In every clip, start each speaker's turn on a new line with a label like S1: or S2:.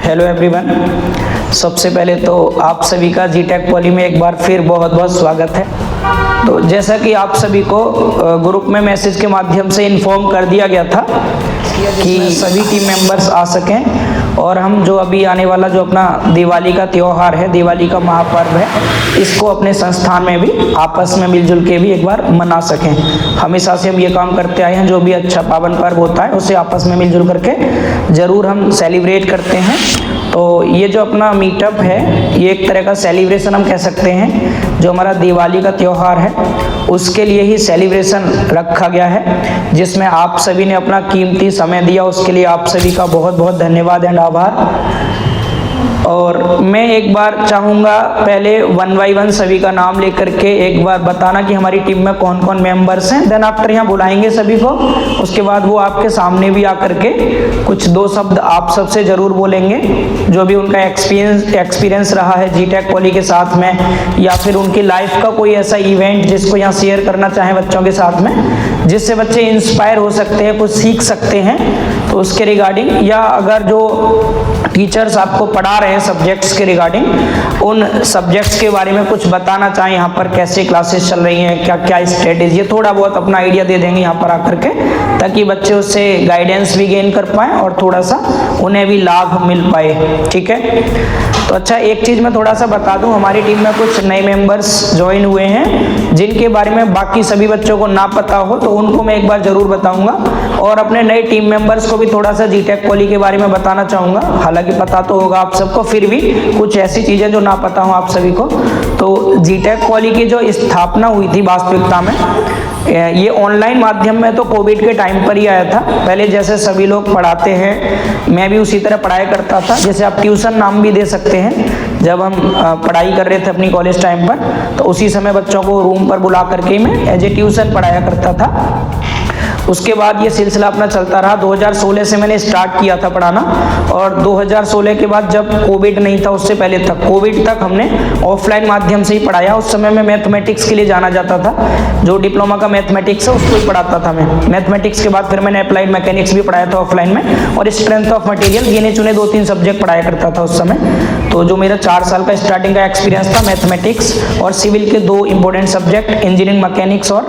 S1: Hello everyone. सबसे पहले तो आप सभी का जीटेक पॉली में एक बार फिर बहुत बहुत स्वागत है। तो जैसा कि आप सभी को ग्रुप में मैसेज के माध्यम से इन्फॉर्म कर दिया गया था कि सभी टीम मेंबर्स आ सकें और हम जो अभी आने वाला जो अपना दिवाली का त्यौहार है, दिवाली का महापर्व है, इसको अपने संस्थान में भी आपस में मिलजुल के भी एक बार मना सकें। हमेशा से हम ये काम करते आए हैं, जो भी अच्छा पावन पर्व होता है उसे आपस में मिलजुल करके ज़रूर हम सेलिब्रेट करते हैं। तो ये जो अपना मीटअप है, ये एक तरह का सेलिब्रेशन हम कह सकते हैं। जो हमारा दिवाली का त्यौहार है उसके लिए ही सेलिब्रेशन रखा गया है, जिसमें आप सभी ने अपना कीमती समय दिया, उसके लिए आप सभी का बहुत बहुत धन्यवाद एंड आभार। और मैं एक बार चाहूँगा पहले 1 बाय 1 सभी का नाम लेकर के एक बार बताना कि हमारी टीम में कौन कौन मेंबर्स हैं। देन आफ्टर यहाँ बुलाएंगे सभी को, उसके बाद वो आपके सामने भी आकर के कुछ 2 शब्द आप सबसे ज़रूर बोलेंगे, जो भी उनका एक्सपीरियंस रहा है जीटेक पॉली के साथ में, या फिर उनकी लाइफ का कोई ऐसा इवेंट जिसको यहाँ शेयर करना चाहें बच्चों के साथ में, जिससे बच्चे इंस्पायर हो सकते हैं, कुछ सीख सकते हैं। तो उसके रिगार्डिंग, या अगर जो टीचर्स आपको पढ़ा रहे हैं सब्जेक्ट्स के रिगार्डिंग, उन सब्जेक्ट्स के बारे में कुछ बताना चाहें, यहाँ पर कैसे क्लासेस चल रही हैं, क्या क्या स्ट्रेटेजी है, थोड़ा बहुत अपना आइडिया दे देंगे यहाँ पर आकर के, ताकि बच्चे उससे गाइडेंस भी गेन कर पाएँ और थोड़ा सा उन्हें भी लाभ मिल पाए। ठीक है। तो अच्छा, एक चीज़ मैं थोड़ा सा बता दूं, हमारी टीम में कुछ नए मेंबर्स ज्वाइन हुए हैं जिनके बारे में बाकी सभी बच्चों को ना पता हो, तो उनको मैं एक बार ज़रूर बताऊंगा। और अपने नए टीम मेंबर्स को भी थोड़ा सा जीटेक पॉली के बारे में बताना चाहूँगा। हालांकि पता तो होगा आप सबको, फिर भी कुछ ऐसी चीज़ें जो ना पता हो आप सभी को। तो जीटेक पॉली की जो स्थापना हुई थी वास्तविकता में, ये ऑनलाइन माध्यम में तो कोविड के टाइम पर ही आया था। पहले जैसे सभी लोग पढ़ाते हैं, मैं भी उसी तरह पढ़ाया करता था। जैसे आप ट्यूशन नाम भी दे सकते हैं। जब हम पढ़ाई कर रहे थे अपनी कॉलेज टाइम पर, तो उसी समय बच्चों को रूम पर बुला करके मैं एज ए ट्यूशन पढ़ाया करता था। उसके बाद ये सिलसिला अपना चलता रहा। 2016 से मैंने स्टार्ट किया था पढ़ाना, और 2016 के बाद जब कोविड नहीं था, उससे पहले तक, कोविड तक हमने ऑफलाइन माध्यम से ही पढ़ाया। उस समय मैं मैथमेटिक्स के लिए जाना जाता था, जो डिप्लोमा का मैथमेटिक्स है उसको ही पढ़ाता था मैं। मैथमेटिक्स के बाद फिर मैंने अप्लाइड मैकेनिक्स भी पढ़ाया था ऑफलाइन में, और स्ट्रेंथ ऑफ मटेरियल, गिने चुने 2-3 सब्जेक्ट पढ़ाया करता था उस समय। तो जो मेरा 4 साल का स्टार्टिंग का एक्सपीरियंस था, मैथमेटिक्स और सिविल के 2 इंपॉर्टेंट सब्जेक्ट, इंजीनियरिंग मैकेनिक्स और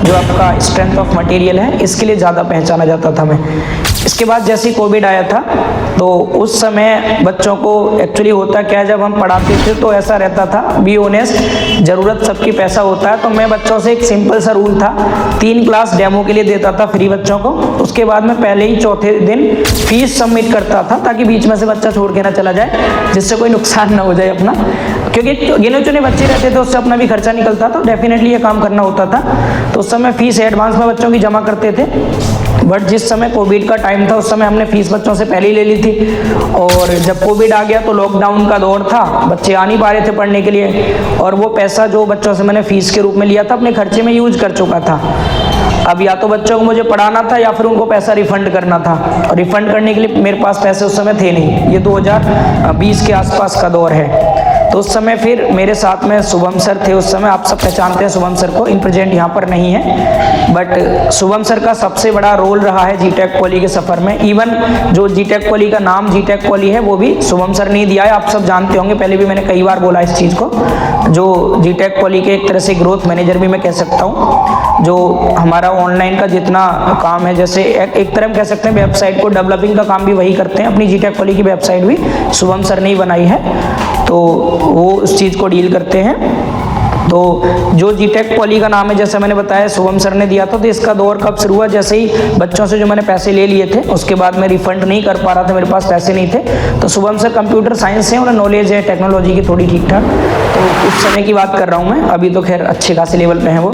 S1: जो आपका स्ट्रेंथ ऑफ मटेरियल है, इसके लिए ज़्यादा पहचाना जाता था मैं। इसके बाद जैसे ही कोविड आया था, तो उस समय बच्चों को एक्चुअली होता क्या है, जब हम पढ़ाते थे तो ऐसा रहता था, बी ऑनेस्ट, ज़रूरत सबकी पैसा होता है। तो मैं बच्चों से एक सिंपल सा रूल था, 3 क्लास डेमो के लिए देता था फ्री बच्चों को। उसके बाद में पहले ही चौथे दिन फीस सबमिट करता था, ताकि बीच में से बच्चा छोड़ के ना चला जाए, जिससे कोई नुकसान ना हो जाए अपना, क्योंकि गिने चुने बच्चे रहते थे, उससे अपना भी खर्चा निकलता था। डेफिनेटली ये काम करना होता था। तो उस समय फीस एडवांस में बच्चों की जमा करते थे। बट जिस समय कोविड का टाइम था, उस समय हमने फीस बच्चों से पहले ही ले ली थी। और जब कोविड आ गया तो लॉकडाउन का दौर था, बच्चे आ नहीं पा रहे थे पढ़ने के लिए, और वो पैसा जो बच्चों से मैंने फीस के रूप में लिया था, अपने खर्चे में यूज कर चुका था। अब या तो बच्चों को मुझे पढ़ाना था, या फिर उनको पैसा रिफंड करना था, और रिफंड करने के लिए मेरे पास पैसे उस समय थे नहीं। ये 2020 के आसपास का दौर है। तो उस समय फिर मेरे साथ में शुभम सर थे। उस समय आप सब पहचानते हैं शुभम सर को, इन प्रेजेंट यहाँ पर नहीं है, बट शुभम सर का सबसे बड़ा रोल रहा है जीटेक पॉली के सफ़र में। इवन जो जीटेक पॉली का नाम जीटेक पॉली है, वो भी शुभम सर ने दिया है। आप सब जानते होंगे, पहले भी मैंने कई बार बोला इस चीज़ को। जो जीटेक पॉली के एक तरह से ग्रोथ मैनेजर भी मैं कह सकता हूँ। जो हमारा ऑनलाइन का जितना काम है, जैसे एक तरह हम कह सकते हैं वेबसाइट को डेवलपिंग का काम भी वही करते हैं। अपनी जीटेक पॉली की वेबसाइट भी शुभम सर ने ही बनाई है, तो वो उस चीज़ को डील करते हैं। तो जो जीटेक पॉली का नाम है, जैसे मैंने बताया, शुभम सर ने दिया था। तो इसका दौर कब शुरू हुआ, जैसे ही बच्चों से जो मैंने पैसे ले लिए थे, उसके बाद मैं रिफंड नहीं कर पा रहा था, मेरे पास पैसे नहीं थे। तो शुभम सर कंप्यूटर साइंस से, उन्हें नॉलेज है टेक्नोलॉजी की थोड़ी ठीक ठाक। तो उस समय की बात कर रहा हूँ मैं, अभी तो खैर अच्छे खासे लेवल पे हैं वो।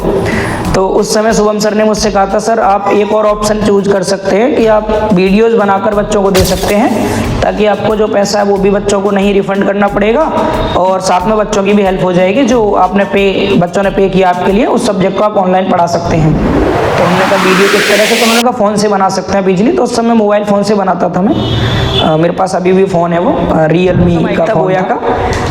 S1: तो उस समय शुभम सर ने मुझसे कहा था, सर आप एक और ऑप्शन चूज कर सकते हैं कि आप वीडियोज़ बनाकर बच्चों को दे सकते हैं, ताकि आपको जो पैसा है वो भी बच्चों को नहीं रिफंड करना पड़ेगा, और साथ में बच्चों की भी हेल्प हो जाएगी। जो आपने बच्चों ने पे किया आपके लिए, उस सब्जेक्ट को आप ऑनलाइन पढ़ा सकते हैं। तो हमने कहा वीडियो किस तरह से, तो उन्होंने कहा फ़ोन से बना सकते हैं बिजली। तो उस समय मोबाइल फ़ोन से बनाता था मैं, मेरे पास अभी भी फ़ोन है वो रियलमी का, बोया का।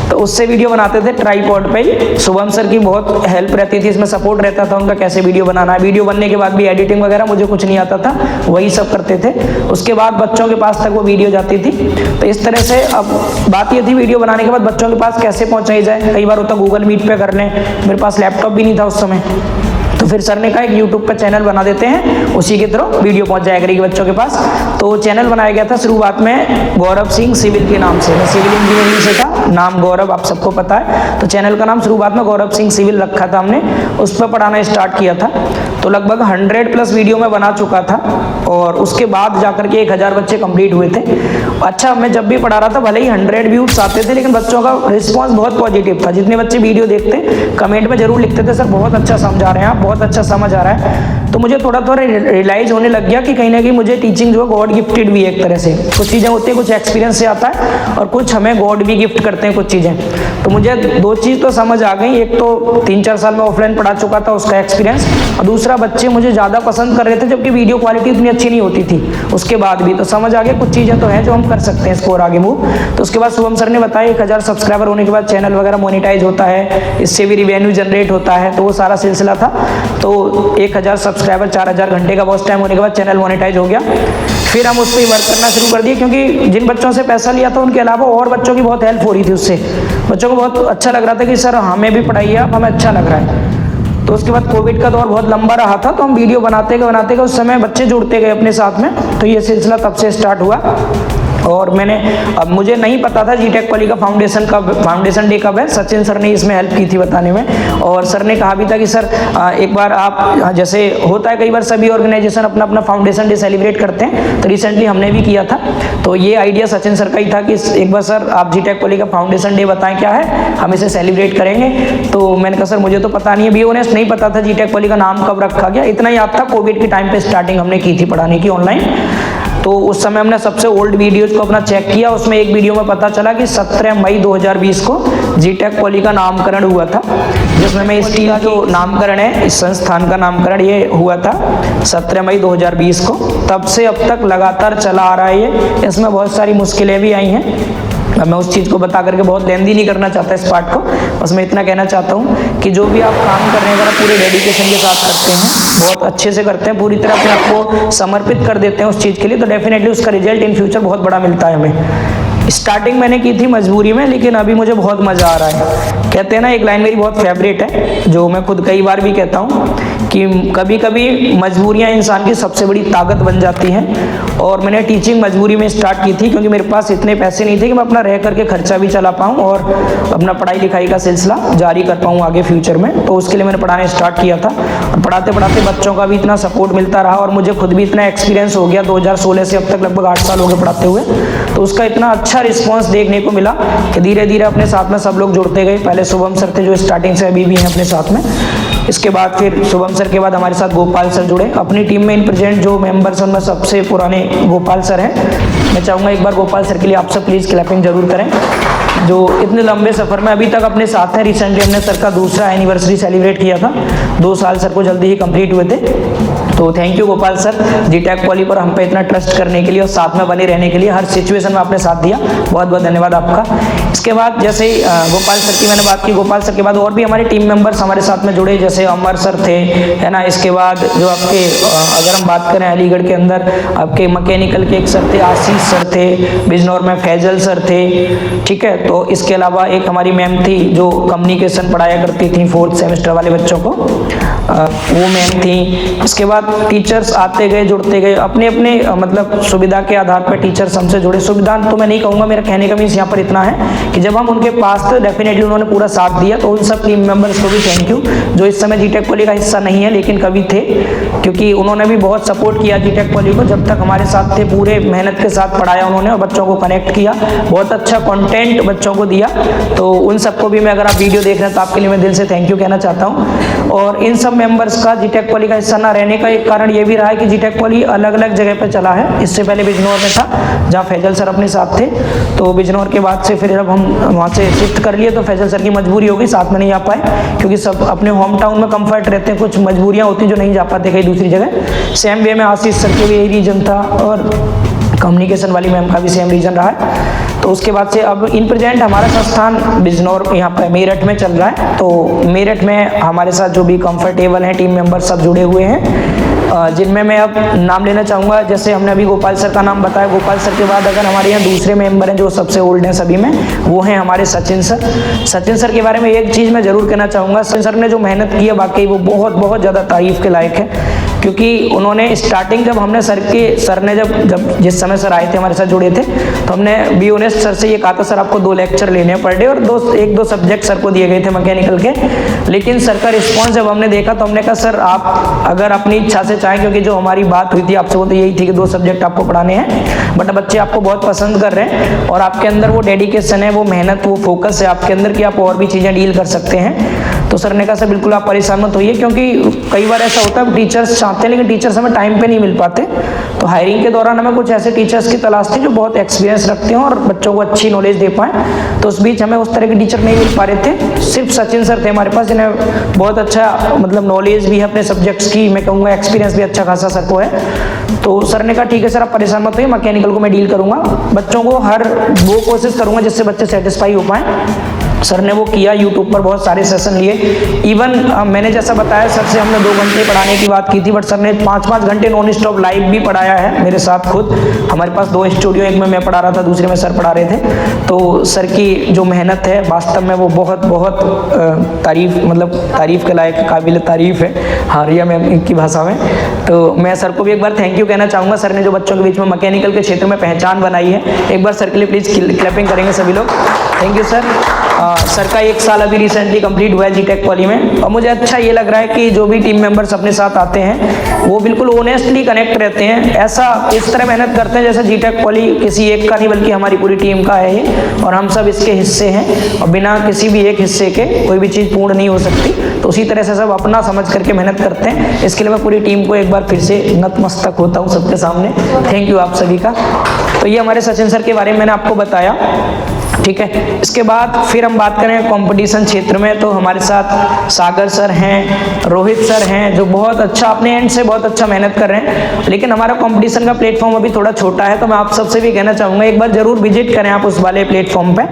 S1: तो उससे वीडियो बनाते थे ट्राईपॉड पे ही। शुभम सर की बहुत हेल्प रहती थी, इसमें सपोर्ट रहता था उनका, कैसे वीडियो बनाना है। वीडियो बनने के बाद भी एडिटिंग वगैरह मुझे कुछ नहीं आता था, वही सब करते थे। उसके बाद बच्चों के पास तक वो वीडियो जाती थी। तो इस तरह से अब बात ये थी वीडियो बनाने के बाद बच्चों के पास कैसे पहुंचाई जाए। कई बार होता गूगल मीट पे कर लें, मेरे पास लैपटॉप भी नहीं था उस समय, तो फिर सर ने कहा एक यूट्यूब पर चैनल बना देते हैं, उसी के थ्रू वीडियो पहुंच जाया करेगी बच्चों के पास। तो चैनल बनाया गया था शुरुआत में गौरव सिंह सिविल के नाम से, मैं सिविल इंजीनियरिंग से था, नाम गौरव आप सबको पता है। तो चैनल का नाम शुरुआत में गौरव सिंह सिविल रखा था हमने, उस पर पढ़ाना स्टार्ट किया था। तो लगभग 100+ वीडियो में बना चुका था और उसके बाद जाकर के 1000 बच्चे कंप्लीट हुए थे। अच्छा, मैं जब भी पढ़ा रहा था भले ही 100 व्यूज आते थे, लेकिन बच्चों का रिस्पॉन्स बहुत पॉजिटिव था। जितने बच्चे वीडियो देखते कमेंट में जरूर लिखते थे, सर बहुत अच्छा समझा रहे हैं आप, बहुत अच्छा समझ आ रहा है। तो मुझे थोड़ा थोड़ा रियलाइज होने लग गया कि कहीं ना कहीं मुझे टीचिंग जो है गॉड गिफ्टेड भी है एक तरह से। कुछ चीज़ें होती हैं, कुछ एक्सपीरियंस से आता है और कुछ हमें गॉड भी गिफ्ट करते हैं कुछ चीज़ें। तो मुझे 2 चीज़ तो समझ आ गई, एक तो 3-4 साल में ऑफलाइन पढ़ा चुका था उसका एक्सपीरियंस, और दूसरा बच्चे मुझे ज़्यादा पसंद कर रहे थे जबकि वीडियो क्वालिटी इतनी अच्छी नहीं होती थी उसके बाद भी। तो समझ आ गया कुछ चीज़ें तो हैं जो हम कर सकते हैं इसको और आगे मूव। तो उसके बाद शुभम सर ने बताया 1000 सब्सक्राइबर होने के बाद चैनल वगैरह मोनेटाइज होता है, इससे भी रिवेन्यू जनरेट होता है। तो वो सारा सिलसिला था। तो 1000 सब्सक्राइबर 4000 घंटे का वॉच टाइम होने के बाद चैनल मोनेटाइज हो गया। फिर हम उस पर वर्क करना शुरू कर दिए, क्योंकि जिन बच्चों से पैसा लिया था उनके अलावा और बच्चों की बहुत हेल्प हो रही थी उससे। बच्चों को बहुत अच्छा लग रहा था कि सर हमें भी पढ़ाइए आप, हमें अच्छा लग रहा है। तो उसके बाद कोविड का दौर बहुत लंबा रहा था, तो हम वीडियो बनाते गए उस समय बच्चे जुड़ते गए अपने साथ में। तो ये सिलसिला तब से स्टार्ट हुआ। और अब मुझे नहीं पता था जीटेक पॉली का फाउंडेशन डे कब है। सचिन सर ने इसमें हेल्प की थी बताने में, और सर ने कहा भी था कि सर एक बार आप, जैसे होता है कई बार सभी ऑर्गेनाइजेशन अपना अपना फाउंडेशन डे सेलिब्रेट करते हैं, तो रिसेंटली हमने भी किया था। तो ये आइडिया सचिन सर का ही था कि एक बार सर आप जीटेक पॉली का फाउंडेशन डे बताएं क्या है, हम इसे सेलिब्रेट करेंगे। तो मैंने कहा सर मुझे तो पता नहीं है, बी ऑनेस्ट नहीं पता था जीटेक पॉली का नाम कब रखा गया। इतना याद था कोविड के टाइम पे स्टार्टिंग हमने की थी पढ़ाने की ऑनलाइन। तो उस समय हमने सबसे ओल्ड वीडियोज को अपना चेक किया, उसमें एक वीडियो में पता चला कि 17 मई 2020 को जीटेक पॉली का नामकरण हुआ था, जिसमें मैं स्टील जो नामकरण है इस संस्थान का नामकरण ये हुआ था 17 मई 2020 को। तब से अब तक लगातार चला आ रहा है ये। इसमें बहुत सारी मुश्किलें भी आई हैं, मैं उस चीज़ को बता करके बहुत लेंदी नहीं करना चाहता इस पार्ट को। बस मैं इतना कहना चाहता हूँ कि जो भी आप काम कर रहे हैं अगर आप पूरे डेडिकेशन के साथ करते हैं, बहुत अच्छे से करते हैं, पूरी तरह अपने आप को समर्पित कर देते हैं उस चीज़ के लिए, तो डेफिनेटली उसका रिजल्ट इन फ्यूचर बहुत बड़ा मिलता है हमें। स्टार्टिंग मैंने की थी मजबूरी में, लेकिन अभी मुझे बहुत मज़ा आ रहा है। कहते हैं ना, एक लाइन मेरी बहुत फेवरेट है जो मैं खुद कई बार भी कहता हूँ कि कभी कभी मजबूरियाँ इंसान की सबसे बड़ी ताकत बन जाती हैं। और मैंने टीचिंग मजबूरी में स्टार्ट की थी, क्योंकि मेरे पास इतने पैसे नहीं थे कि मैं अपना रह करके खर्चा भी चला पाऊँ और अपना पढ़ाई लिखाई का सिलसिला जारी कर पाऊँ आगे फ्यूचर में। तो उसके लिए मैंने पढ़ाने स्टार्ट किया था, और पढ़ाते पढ़ाते बच्चों का भी इतना सपोर्ट मिलता रहा और मुझे खुद भी इतना एक्सपीरियंस हो गया। 2016 से अब तक लगभग 8 साल हो गए पढ़ाते हुए, तो उसका इतना अच्छा रिस्पॉन्स देखने को मिला कि धीरे धीरे अपने साथ में सब लोग जुड़ते गए। पहले शुभम सर थे जो स्टार्टिंग से अभी भी हैं अपने साथ में। इसके बाद फिर शुभम सर के बाद हमारे साथ गोपाल सर जुड़े। अपनी टीम में इन प्रेजेंट जो मेंबर्स उनमें सबसे पुराने गोपाल सर हैं। मैं चाहूँगा एक बार गोपाल सर के लिए आप सब प्लीज़ क्लैपिंग जरूर करें, जो इतने लंबे सफ़र में अभी तक अपने साथ हैं। रिसेंटली हमने सर का दूसरा एनिवर्सरी सेलिब्रेट किया था, 2 साल सर को जल्दी ही कंप्लीट हुए थे। तो थैंक यू गोपाल सर, जीटेक पॉली पर हम पे इतना ट्रस्ट करने के लिए और साथ में बने रहने के लिए। हर सिचुएशन में आपने साथ दिया, बहुत बहुत धन्यवाद आपका। इसके बाद जैसे ही गोपाल सर की मैंने बात की, गोपाल सर के बाद और भी हमारे टीम मेंबर्स हमारे साथ में जुड़े, जैसे अमर सर थे, है ना। इसके बाद जो आपके अगर हम बात करें अलीगढ़ के अंदर आपके मैकेनिकल के एक सर थे, आशीष सर थे, बिजनौर में फैजल सर थे, ठीक है। तो इसके अलावा एक हमारी मैम थी जो कम्युनिकेशन पढ़ाया करती थी 4th सेमेस्टर वाले बच्चों को, वो मैम थी। इसके बाद टीचर्स आते गए, जुड़ते गए, अपने अपने मतलब सुविधा के आधार पर टीचर्स हमसे जुड़े। सुविधा तो मैं नहीं कहूँगा, मेरा कहने का मीन्स यहाँ पर इतना है कि जब हम उनके पास थे डेफिनेटली उन्होंने पूरा साथ दिया। तो उन सब टीम मेंबर्स को भी थैंक यू, जो इस समय जीटेक पॉली का हिस्सा नहीं है लेकिन कभी थे, क्योंकि उन्होंने भी बहुत सपोर्ट किया जीटेक पॉली को। जब तक हमारे साथ थे पूरे मेहनत के साथ पढ़ाया उन्होंने और बच्चों को कनेक्ट किया, बहुत अच्छा कंटेंट बच्चों को दिया। तो उन सबको भी मैं, अगर आप वीडियो देख रहे हैं तो आपके लिए मैं दिल से थैंक यू कहना चाहता हूँ। और इन सब मेंबर्स का जीटेक पॉली का हिस्सा ना रहने का एक कारण ये भी रहा है कि जीटेक पॉली अलग अलग जगह पर चला है। इससे पहले बिजनौर में था जहाँ फैजल सर अपने साथ थे, तो बिजनौर के बाद से फिर जब हम वहाँ से शिफ्ट कर लिए तो फैजल सर की मजबूरी होगी, साथ में नहीं आ पाए, क्योंकि सब अपने होम टाउन में कंफर्ट रहते हैं, कुछ मजबूरियाँ होती हैं जो नहीं जा पाते कहीं दूसरी जगह। सेम वे में आशीष सर के भी यही रीजन था और कम्युनिकेशन वाली मैम का भी सेम रीजन रहा है। तो उसके बाद से अब इन प्रेजेंट हमारा संस्थान बिजनौर यहाँ पर मेरठ में चल रहा है। तो मेरठ में हमारे साथ जो भी कंफर्टेबल हैं टीम मेंबर सब जुड़े हुए हैं, जिनमें मैं अब नाम लेना चाहूँगा। जैसे हमने अभी गोपाल सर का नाम बताया, गोपाल सर के बाद अगर हमारे यहाँ दूसरे मेंबर हैं जो सबसे ओल्ड हैं सभी में, वो हैं हमारे सचिन सर। सचिन सर के बारे में एक चीज़ मैं ज़रूर कहना चाहूँगा, सचिन सर ने जो मेहनत की है वाकई वो बहुत बहुत ज़्यादा तारीफ़ के लायक है। क्योंकि उन्होंने स्टार्टिंग जब हमने सर ने जब जिस समय सर आए थे हमारे साथ जुड़े थे, तो हमने बी ऑनेस्ट सर से ये कहा था सर आपको 2 लेक्चर लेने हैं पर डे, और 1-2 सब्जेक्ट सर को दिए गए थे मैकेनिकल के। लेकिन सर का रिस्पॉन्स जब हमने देखा तो हमने कहा सर आप अगर अपनी इच्छा से चाहें, क्योंकि जो हमारी बात हुई थी आपसे वो तो यही थी कि 2 सब्जेक्ट आपको पढ़ाने हैं, बट बच्चे आपको बहुत पसंद कर रहे हैं और आपके अंदर वो डेडिकेशन है, वो मेहनत, वो फोकस है आपके अंदर कि आप और भी चीज़ें डील कर सकते हैं। तो सर ने कहा सर बिल्कुल आप परेशान मत होइए, क्योंकि कई बार ऐसा होता है टीचर्स चाहते हैं लेकिन टीचर्स हमें टाइम पे नहीं मिल पाते। तो हायरिंग के दौरान हमें कुछ ऐसे टीचर्स की तलाश थी जो बहुत एक्सपीरियंस रखते हो और बच्चों को अच्छी नॉलेज दे पाएँ। तो उस बीच हमें उस तरह के टीचर नहीं मिल पा रहे थे। सिर्फ सचिन सर थे हमारे पास जिन्हें बहुत अच्छा मतलब नॉलेज भी है अपने सब्जेक्ट्स की, मैं कहूँगा एक्सपीरियंस भी अच्छा खासा सर को है। तो सर ने कहा ठीक है सर आप परेशान मत होइए, मैकेनिकल को मैं डील करूँगा, बच्चों को हर वो कोशिश करूँगा जिससे बच्चे सेटिस्फाई हो पाएँ। सर ने वो किया, यूट्यूब पर बहुत सारे सेशन लिए। इवन मैंने जैसा बताया सर से हमने 2 घंटे पढ़ाने की बात की थी, बट सर ने 5-5 घंटे नॉन स्टॉप लाइव भी पढ़ाया है मेरे साथ खुद। हमारे पास 2 स्टूडियो, एक में मैं पढ़ा रहा था, दूसरे में सर पढ़ा रहे थे। तो सर की जो मेहनत है वास्तव में वो बहुत बहुत तारीफ़ के लायक, काबिल तारीफ़ है हारिया मैम की भाषा में। तो मैं सर को भी एक बार थैंक यू कहना चाहूँगा। सर ने जो बच्चों के बीच में मैकेनिकल के क्षेत्र में पहचान बनाई है, एक बार सर के लिए प्लीज़ क्लैपिंग करेंगे सभी लोग। Thank you sir. सर का 1 साल अभी रिसेंटली कंप्लीट हुआ है जीटेक पॉली में, और मुझे अच्छा ये लग रहा है कि जो भी टीम मेंबर्स अपने साथ आते हैं वो बिल्कुल ऑनेस्टली कनेक्ट रहते हैं। ऐसा इस तरह मेहनत करते हैं जैसे जीटेक पॉली किसी एक का नहीं बल्कि हमारी पूरी टीम का है ये, और हम सब इसके हिस्से हैं, और बिना किसी भी एक हिस्से के कोई भी चीज़ पूर्ण नहीं हो सकती। तो उसी तरह से सब अपना समझ करके मेहनत करते हैं। इसके लिए मैं पूरी टीम को एक बार फिर से नतमस्तक होता हूँ सबके सामने। थैंक यू आप सभी का। तो ये हमारे सचिन सर के बारे में मैंने आपको बताया, ठीक है। इसके बाद फिर हम बात करें कंपटीशन क्षेत्र में, तो हमारे साथ सागर सर हैं, रोहित सर हैं, जो बहुत अच्छा अपने एंड से बहुत अच्छा मेहनत कर रहे हैं। लेकिन हमारा कंपटीशन का प्लेटफॉर्म अभी थोड़ा छोटा है, तो मैं आप सबसे भी कहना चाहूँगा एक बार जरूर विजिट करें आप उस वाले प्लेटफॉर्म पे।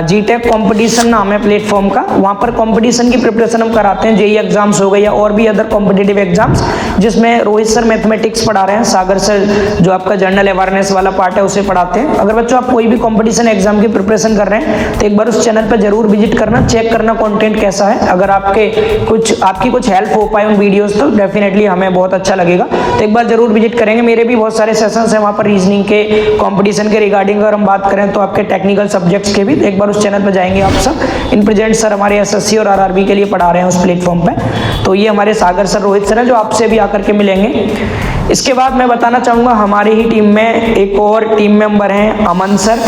S1: जीटेक कंपटीशन नाम है प्लेटफॉर्म का। वहाँ पर कंपटीशन की प्रिपरेशन हम कराते हैं, जेईई एग्जाम्स हो गए या और भी अदर कॉम्पिटिटिव एग्जाम्स, जिसमें रोहित सर मैथमेटिक्स पढ़ा रहे हैं, सागर सर जो आपका जनरल अवेयरनेस वाला पार्ट है उसे पढ़ाते हैं। अगर बच्चों आप कोई भी कॉम्पिटिशन एग्जाम की प्रिपरेशन कर रहे हैं तो एक बार उस चैनल पर जरूर विजिट करना, चेक करना कंटेंट कैसा है। अगर आपकी कुछ हेल्प हो पाए उन वीडियोस तो डेफिनेटली हमें बहुत अच्छा लगेगा। तो एक बार जरूर विजिट करेंगे। मेरे भी बहुत सारे सेशंस हैं वहाँ पर रीजनिंग के, कंपटीशन के रिगार्डिंग अगर हम बात करें तो आपके टेक्निकल सब्जेक्ट्स के भी, तो एक बार उस चैनल पर जाएंगे आप सब। इन प्रेजेंट सर हमारे एसएससी और आरआरबी के लिए पढ़ा रहे हैं उस प्लेटफॉर्म पे। तो ये हमारे सागर सर, रोहित सर हैं जो आपसे भी आकर के मिलेंगे। इसके बाद मैं बताना चाहूँगा हमारी ही टीम में एक और टीम मेंबर हैं अमन सर।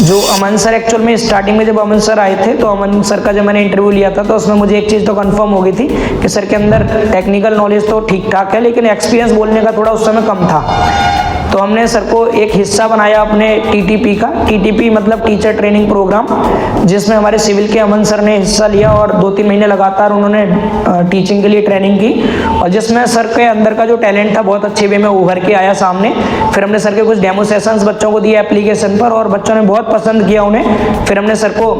S1: जो अमन सर एक्चुअल में स्टार्टिंग में जब अमन सर आए थे तो अमन सर का जब मैंने इंटरव्यू लिया था तो उसमें मुझे एक चीज़ तो कंफर्म हो गई थी कि सर के अंदर टेक्निकल नॉलेज तो ठीक ठाक है, लेकिन एक्सपीरियंस बोलने का थोड़ा उस समय कम था। तो हमने सर को एक हिस्सा बनाया अपने टीटीपी का। टीटीपी मतलब टीचर ट्रेनिंग प्रोग्राम, जिसमें हमारे सिविल के अमन सर ने हिस्सा लिया और 2-3 महीने लगातार उन्होंने टीचिंग के लिए ट्रेनिंग की, और जिसमें सर के अंदर का जो टैलेंट था बहुत अच्छे वे में उभर के आया सामने। फिर हमने सर के कुछ डेमो सेशंस बच्चों को दिए एप्लीकेशन पर और बच्चों ने बहुत पसंद किया उन्हें। फिर हमने सर को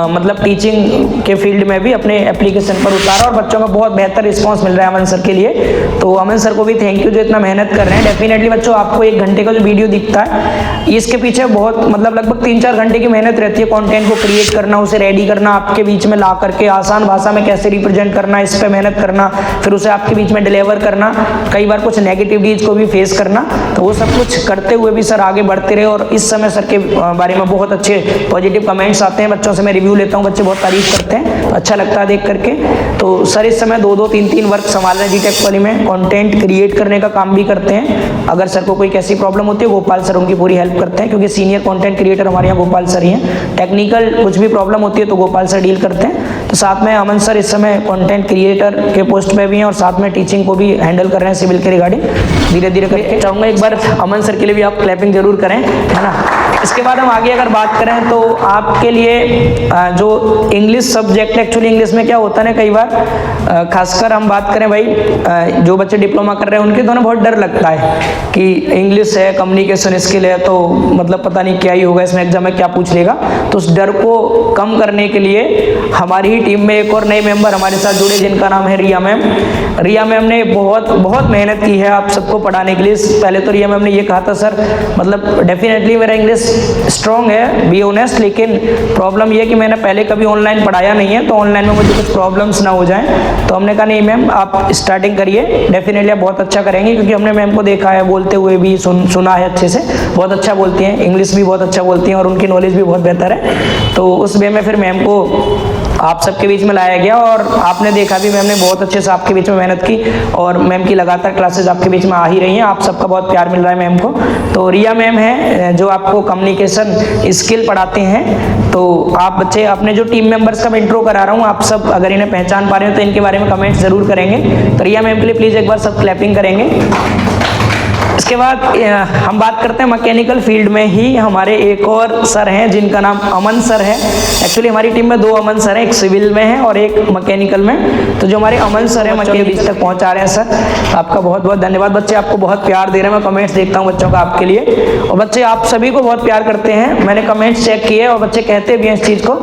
S1: मतलब टीचिंग के फील्ड में भी अपने एप्लीकेशन पर उतारा और बच्चों का बहुत बेहतर रिस्पॉन्स मिल रहा है अमन सर के लिए। तो अमन सर को भी थैंक यू जो इतना मेहनत कर रहे हैं। डेफिनेटली बच्चों आपको 1 घंटे का जो वीडियो दिखता है इसके पीछे बहुत मतलब लगभग 3-4 घंटे की मेहनत रहती है। कंटेंट को क्रिएट करना, उसे रेडी करना, आपके बीच में ला करके आसान भाषा में कैसे रिप्रेजेंट करना, इस पे मेहनत करना, फिर उसे आपके बीच में डिलीवर करना, कई बार कुछ नेगेटिविटीज को भी फेस करना। तो वो सब कुछ करते हुए भी सर आगे बढ़ते रहे और इस समय सर के बारे में बहुत अच्छे पॉजिटिव कमेंट्स आते हैं। बच्चों से मैं रिव्यू लेता हूँ, बच्चे बहुत तारीफ करते हैं, तो अच्छा लगता है देख करके। तो सर इस समय 2-2, 3-3 वर्क संभाल रहे हैं जीटेक पॉली में, कंटेंट क्रिएट करने का काम भी करते हैं। अगर सर को कोई कैसी प्रॉब्लम होती है गोपाल सर उनकी पूरी हेल्प करते हैं, क्योंकि सीनियर कंटेंट क्रिएटर हमारे यहाँ गोपाल सर ही हैं। टेक्निकल कुछ भी प्रॉब्लम होती है तो गोपाल सर डील करते हैं। तो साथ में अमन सर इस समय कंटेंट क्रिएटर के पोस्ट पे भी हैं और साथ में टीचिंग को भी हैंडल कर रहे हैं सिविल के रिगार्डिंग, धीरे धीरे करके। चाहूँगा एक बार अमन सर के लिए भी आप क्लैपिंग जरूर करें, है ना। इसके बाद हम आगे अगर बात करें तो आपके लिए जो इंग्लिश सब्जेक्ट, एक्चुअली इंग्लिश में क्या होता है ना, कई बार खासकर हम बात करें भाई जो बच्चे डिप्लोमा कर रहे हैं उनके तो ना बहुत डर लगता है कि इंग्लिश है, कम्युनिकेशन स्किल है, तो मतलब पता नहीं क्या ही होगा इसमें, एग्जाम में क्या पूछ लेगा। तो उस डर को कम करने के लिए हमारी ही टीम में एक और नए मेंबर हमारे साथ जुड़े जिनका नाम है रिया मैम। रिया मैम ने बहुत मेहनत की है आप सबको पढ़ाने के लिए। पहले तो रिया मैम ने ये कहा था सर मतलब डेफिनेटली मेरा इंग्लिश स्ट्रॉन्ग है, बी ऑनेस्ट, लेकिन प्रॉब्लम ये कि मैंने पहले कभी ऑनलाइन पढ़ाया नहीं है, तो ऑनलाइन में मुझे कुछ प्रॉब्लम्स ना हो जाएं। तो हमने कहा नहीं मैम आप स्टार्टिंग करिए, डेफिनेटली आप बहुत अच्छा करेंगे, क्योंकि हमने मैम को देखा है बोलते हुए भी, सुना है अच्छे से, बहुत अच्छा बोलती हैं, इंग्लिश भी बहुत अच्छा बोलती हैं और उनकी नॉलेज भी बहुत बेहतर है। तो उस वे में फिर मैम को आप सबके बीच में लाया गया और आपने देखा भी मैम ने बहुत अच्छे से आपके बीच में मेहनत की और मैम की लगातार क्लासेस आपके बीच में आ ही रही हैं। आप सबका बहुत प्यार मिल रहा है मैम को। तो रिया मैम है जो आपको कम्युनिकेशन स्किल पढ़ाते हैं। तो आप बच्चे अपने जो टीम मेंबर्स का मैं इंट्रो करा रहा हूँ, आप सब अगर इन्हें पहचान पा रहे हो तो इनके बारे में कमेंट जरूर करेंगे। तो रिया मैम के लिए प्लीज़ एक बार सब क्लैपिंग करेंगे। इसके बाद हम बात करते हैं मैकेनिकल फील्ड में ही हमारे एक और सर हैं जिनका नाम अमन सर है। एक्चुअली हमारी टीम में दो अमन सर हैं, एक सिविल में है और एक मैकेनिकल में। तो जो हमारे अमन सर हैं बच्चों के बीच तक पहुंचा रहे हैं सर, आपका बहुत बहुत धन्यवाद। बच्चे आपको बहुत प्यार दे रहे हैं, मैं कमेंट्स देखता हूं बच्चों का आपके लिए, और बच्चे आप सभी को बहुत प्यार करते हैं। मैंने कमेंट्स चेक किए और बच्चे कहते भी हैं इस चीज़ को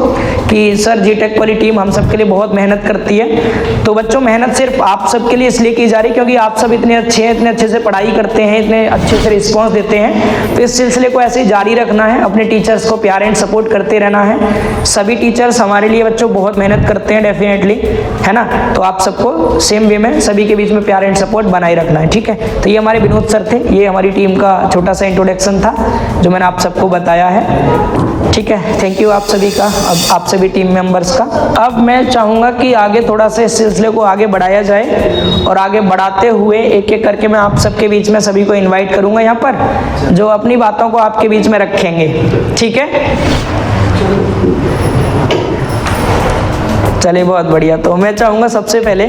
S1: कि सर जीटेक वाली टीम हम सब के लिए बहुत मेहनत करती है। तो बच्चों मेहनत सिर्फ आप सबके लिए इसलिए की जा रही है क्योंकि आप सब इतने अच्छे हैं, इतने अच्छे से पढ़ाई करते हैं, इतने अच्छे से रिस्पॉन्स देते हैं। तो इस सिलसिले को ऐसे ही जारी रखना है, अपने टीचर्स को प्यार एंड सपोर्ट करते रहना है। सभी टीचर्स हमारे लिए बच्चों बहुत मेहनत करते हैं डेफिनेटली, है ना। तो आप सबको सेम वे में सभी के बीच में प्यार एंड सपोर्ट बनाए रखना है, ठीक है। तो ये हमारे विनोद सर थे, ये हमारी टीम का छोटा सा इंट्रोडक्शन था जो मैंने आप सबको बताया है, ठीक है। थैंक यू आप सभी का, अब आप सभी टीम मेंबर्स का। अब मैं चाहूँगा कि आगे थोड़ा सा इस सिलसिले को आगे बढ़ाया जाए और आगे बढ़ाते हुए एक एक करके मैं आप सबके बीच में सभी को इन्वाइट करूँगा यहाँ पर, जो अपनी बातों को आपके बीच में रखेंगे, ठीक है। चलिए बहुत बढ़िया। तो मैं चाहूँगा सबसे पहले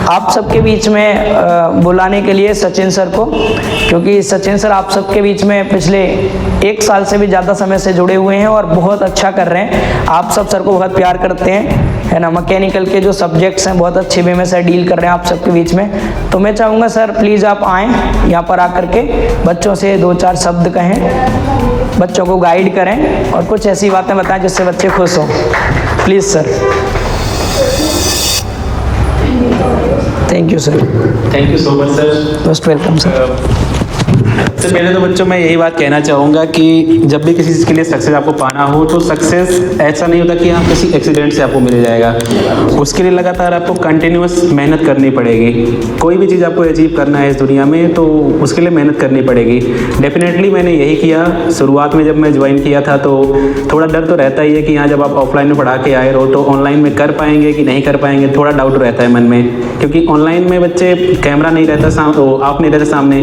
S1: आप सबके बीच में बुलाने के लिए सचिन सर को, क्योंकि सचिन सर आप सबके बीच में पिछले 1 साल से भी ज़्यादा समय से जुड़े हुए हैं और बहुत अच्छा कर रहे हैं। आप सब सर को बहुत प्यार करते हैं, है ना। मैकेनिकल के जो सब्जेक्ट्स हैं बहुत अच्छे वे में सर डील कर रहे हैं आप सबके बीच में। तो मैं चाहूँगा सर प्लीज़ आप आएँ यहाँ पर आकर के बच्चों से 2-4 शब्द कहें, बच्चों को गाइड करें और कुछ ऐसी बातें बताएं जिससे बच्चे खुश हों। Please sir. Thank you sir.
S2: Thank you so much sir.
S1: Most welcome sir.
S2: सबसे पहले तो बच्चों मैं यही बात कहना चाहूँगा कि जब भी किसी चीज़ के लिए सक्सेस आपको पाना हो तो सक्सेस ऐसा नहीं होता कि हाँ किसी एक्सीडेंट से आपको मिल जाएगा। उसके लिए लगातार आपको कंटिन्यूअस मेहनत करनी पड़ेगी। कोई भी चीज़ आपको अचीव करना है इस दुनिया में तो उसके लिए मेहनत करनी पड़ेगी। डेफिनेटली मैंने यही किया। शुरुआत में जब मैं ज्वाइन किया था तो थोड़ा डर तो रहता ही है कि यहाँ जब आप ऑफलाइन में पढ़ा के आए रहो तो ऑनलाइन में कर पाएंगे कि नहीं कर पाएंगे, थोड़ा डाउट रहता है मन में, क्योंकि ऑनलाइन में बच्चे कैमरा नहीं रहता आप नहीं रहते सामने,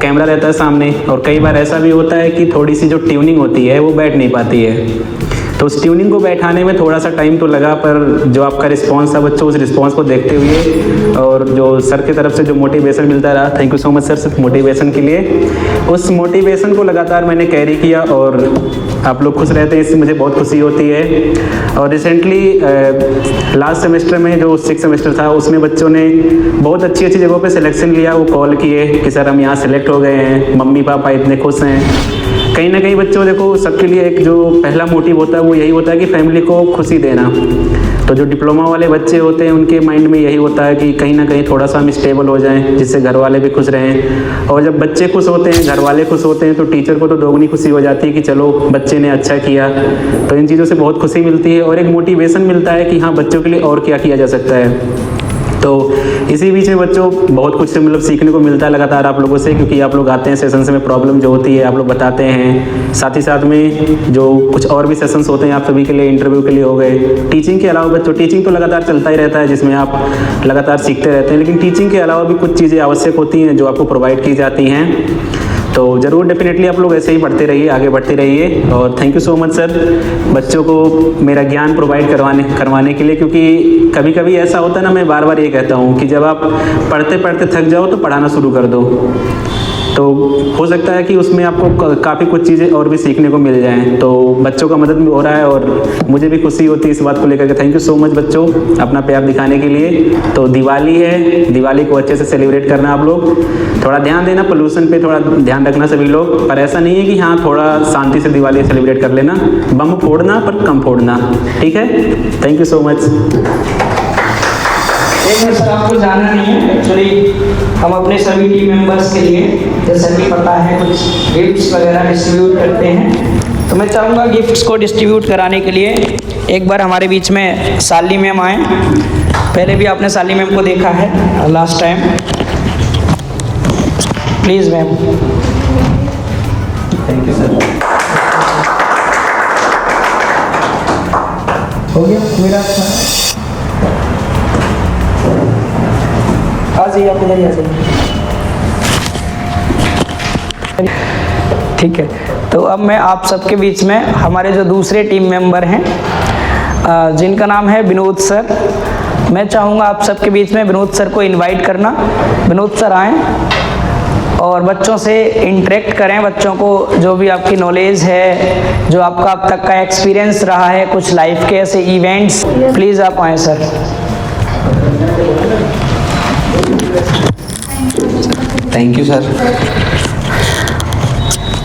S2: कैमरा रहता है सामने, और कई बार ऐसा भी होता है कि थोड़ी सी जो ट्यूनिंग होती है वो बैठ नहीं पाती है। तो उस ट्यूनिंग को बैठाने में थोड़ा सा टाइम तो लगा, पर जो आपका रिस्पांस था बच्चों, उस रिस्पांस को देखते हुए और जो सर की तरफ से जो मोटिवेशन मिलता रहा, thank you so much sir motivation के लिए। उस मोटिवेशन को लगातार मैंने कैरी किया और आप लोग खुश रहते हैं, इससे मुझे बहुत खुशी होती है। और रिसेंटली लास्ट सेमेस्टर में जो 6th सेमेस्टर था उसमें बच्चों ने बहुत अच्छी अच्छी जगहों पे सिलेक्शन लिया। वो कॉल किए कि सर हम यहाँ सेलेक्ट हो गए हैं, मम्मी पापा इतने खुश हैं। कहीं ना कहीं बच्चों देखो सबके लिए एक जो पहला मोटिव होता है वो यही होता है कि फैमिली को खुशी देना। तो जो डिप्लोमा वाले बच्चे होते हैं उनके माइंड में यही होता है कि कहीं ना कहीं थोड़ा सा हम स्टेबल हो जाएं जिससे घर वाले भी खुश रहें। और जब बच्चे खुश होते हैं, घर वाले खुश होते हैं, तो टीचर को तो दोगुनी खुशी हो जाती है कि चलो बच्चे ने अच्छा किया। तो इन चीज़ों से बहुत खुशी मिलती है और एक मोटिवेशन मिलता है कि हाँ बच्चों के लिए और क्या किया जा सकता है। तो इसी बीच में बच्चों बहुत कुछ मतलब सीखने को मिलता है लगातार आप लोगों से, क्योंकि आप लोग आते हैं सेशंस में, प्रॉब्लम जो होती है आप लोग बताते हैं। साथ ही साथ में जो कुछ और भी सेशंस होते हैं आप सभी के लिए, इंटरव्यू के लिए हो गए। टीचिंग के अलावा बच्चों टीचिंग तो लगातार चलता ही रहता है जिसमें आप लगातार सीखते रहते हैं, लेकिन टीचिंग के अलावा भी कुछ चीज़ें आवश्यक होती हैं जो आपको प्रोवाइड की जाती हैं। तो ज़रूर डेफिनेटली आप लोग ऐसे ही पढ़ते रहिए, आगे बढ़ते रहिए। और thank you so much sir बच्चों को मेरा ज्ञान प्रोवाइड करवाने के लिए, क्योंकि कभी कभी ऐसा होता है ना, मैं बार बार ये कहता हूँ कि जब आप पढ़ते पढ़ते थक जाओ तो पढ़ाना शुरू कर दो। तो हो सकता है कि उसमें आपको काफ़ी कुछ चीज़ें और भी सीखने को मिल जाएं। तो बच्चों का मदद भी हो रहा है और मुझे भी खुशी होती है इस बात को लेकर के। थैंक यू सो मच बच्चों अपना प्यार दिखाने के लिए। तो दिवाली है, दिवाली को अच्छे से सेलिब्रेट करना आप लोग, थोड़ा ध्यान देना, पोल्यूशन पे थोड़ा ध्यान रखना सभी लोग। पर ऐसा नहीं है कि हाँ थोड़ा शांति से दिवाली सेलिब्रेट कर लेना, बम फोड़ना पर कम फोड़ना, ठीक है। Thank you so much.
S1: एक मिनट सर, आपको जाना नहीं है, एक्चुअली हम अपने सभी टीम मेंबर्स के लिए, जैसा कि पता है, कुछ गिफ्ट्स वगैरह डिस्ट्रीब्यूट करते हैं। तो मैं चाहूँगा गिफ्ट्स को डिस्ट्रीब्यूट कराने के लिए एक बार हमारे बीच में साली मैम आए। पहले भी आपने साली मैम को देखा है last time, please ma'am.
S2: Thank you sir.
S1: हो गया मेरा आ जाइए, आप इधर ही आ जाइए। ठीक है, तो अब मैं आप सबके बीच में हमारे जो दूसरे टीम मेंबर हैं जिनका नाम है विनोद सर, मैं चाहूँगा आप सबके बीच में विनोद सर को इनवाइट करना। विनोद सर आएँ और बच्चों से इंटरेक्ट करें, बच्चों को जो भी आपकी नॉलेज है, जो आपका अब तक का एक्सपीरियंस रहा है, कुछ लाइफ के ऐसे इवेंट्स, प्लीज़ आप आएँ सर।
S3: Thank you sir.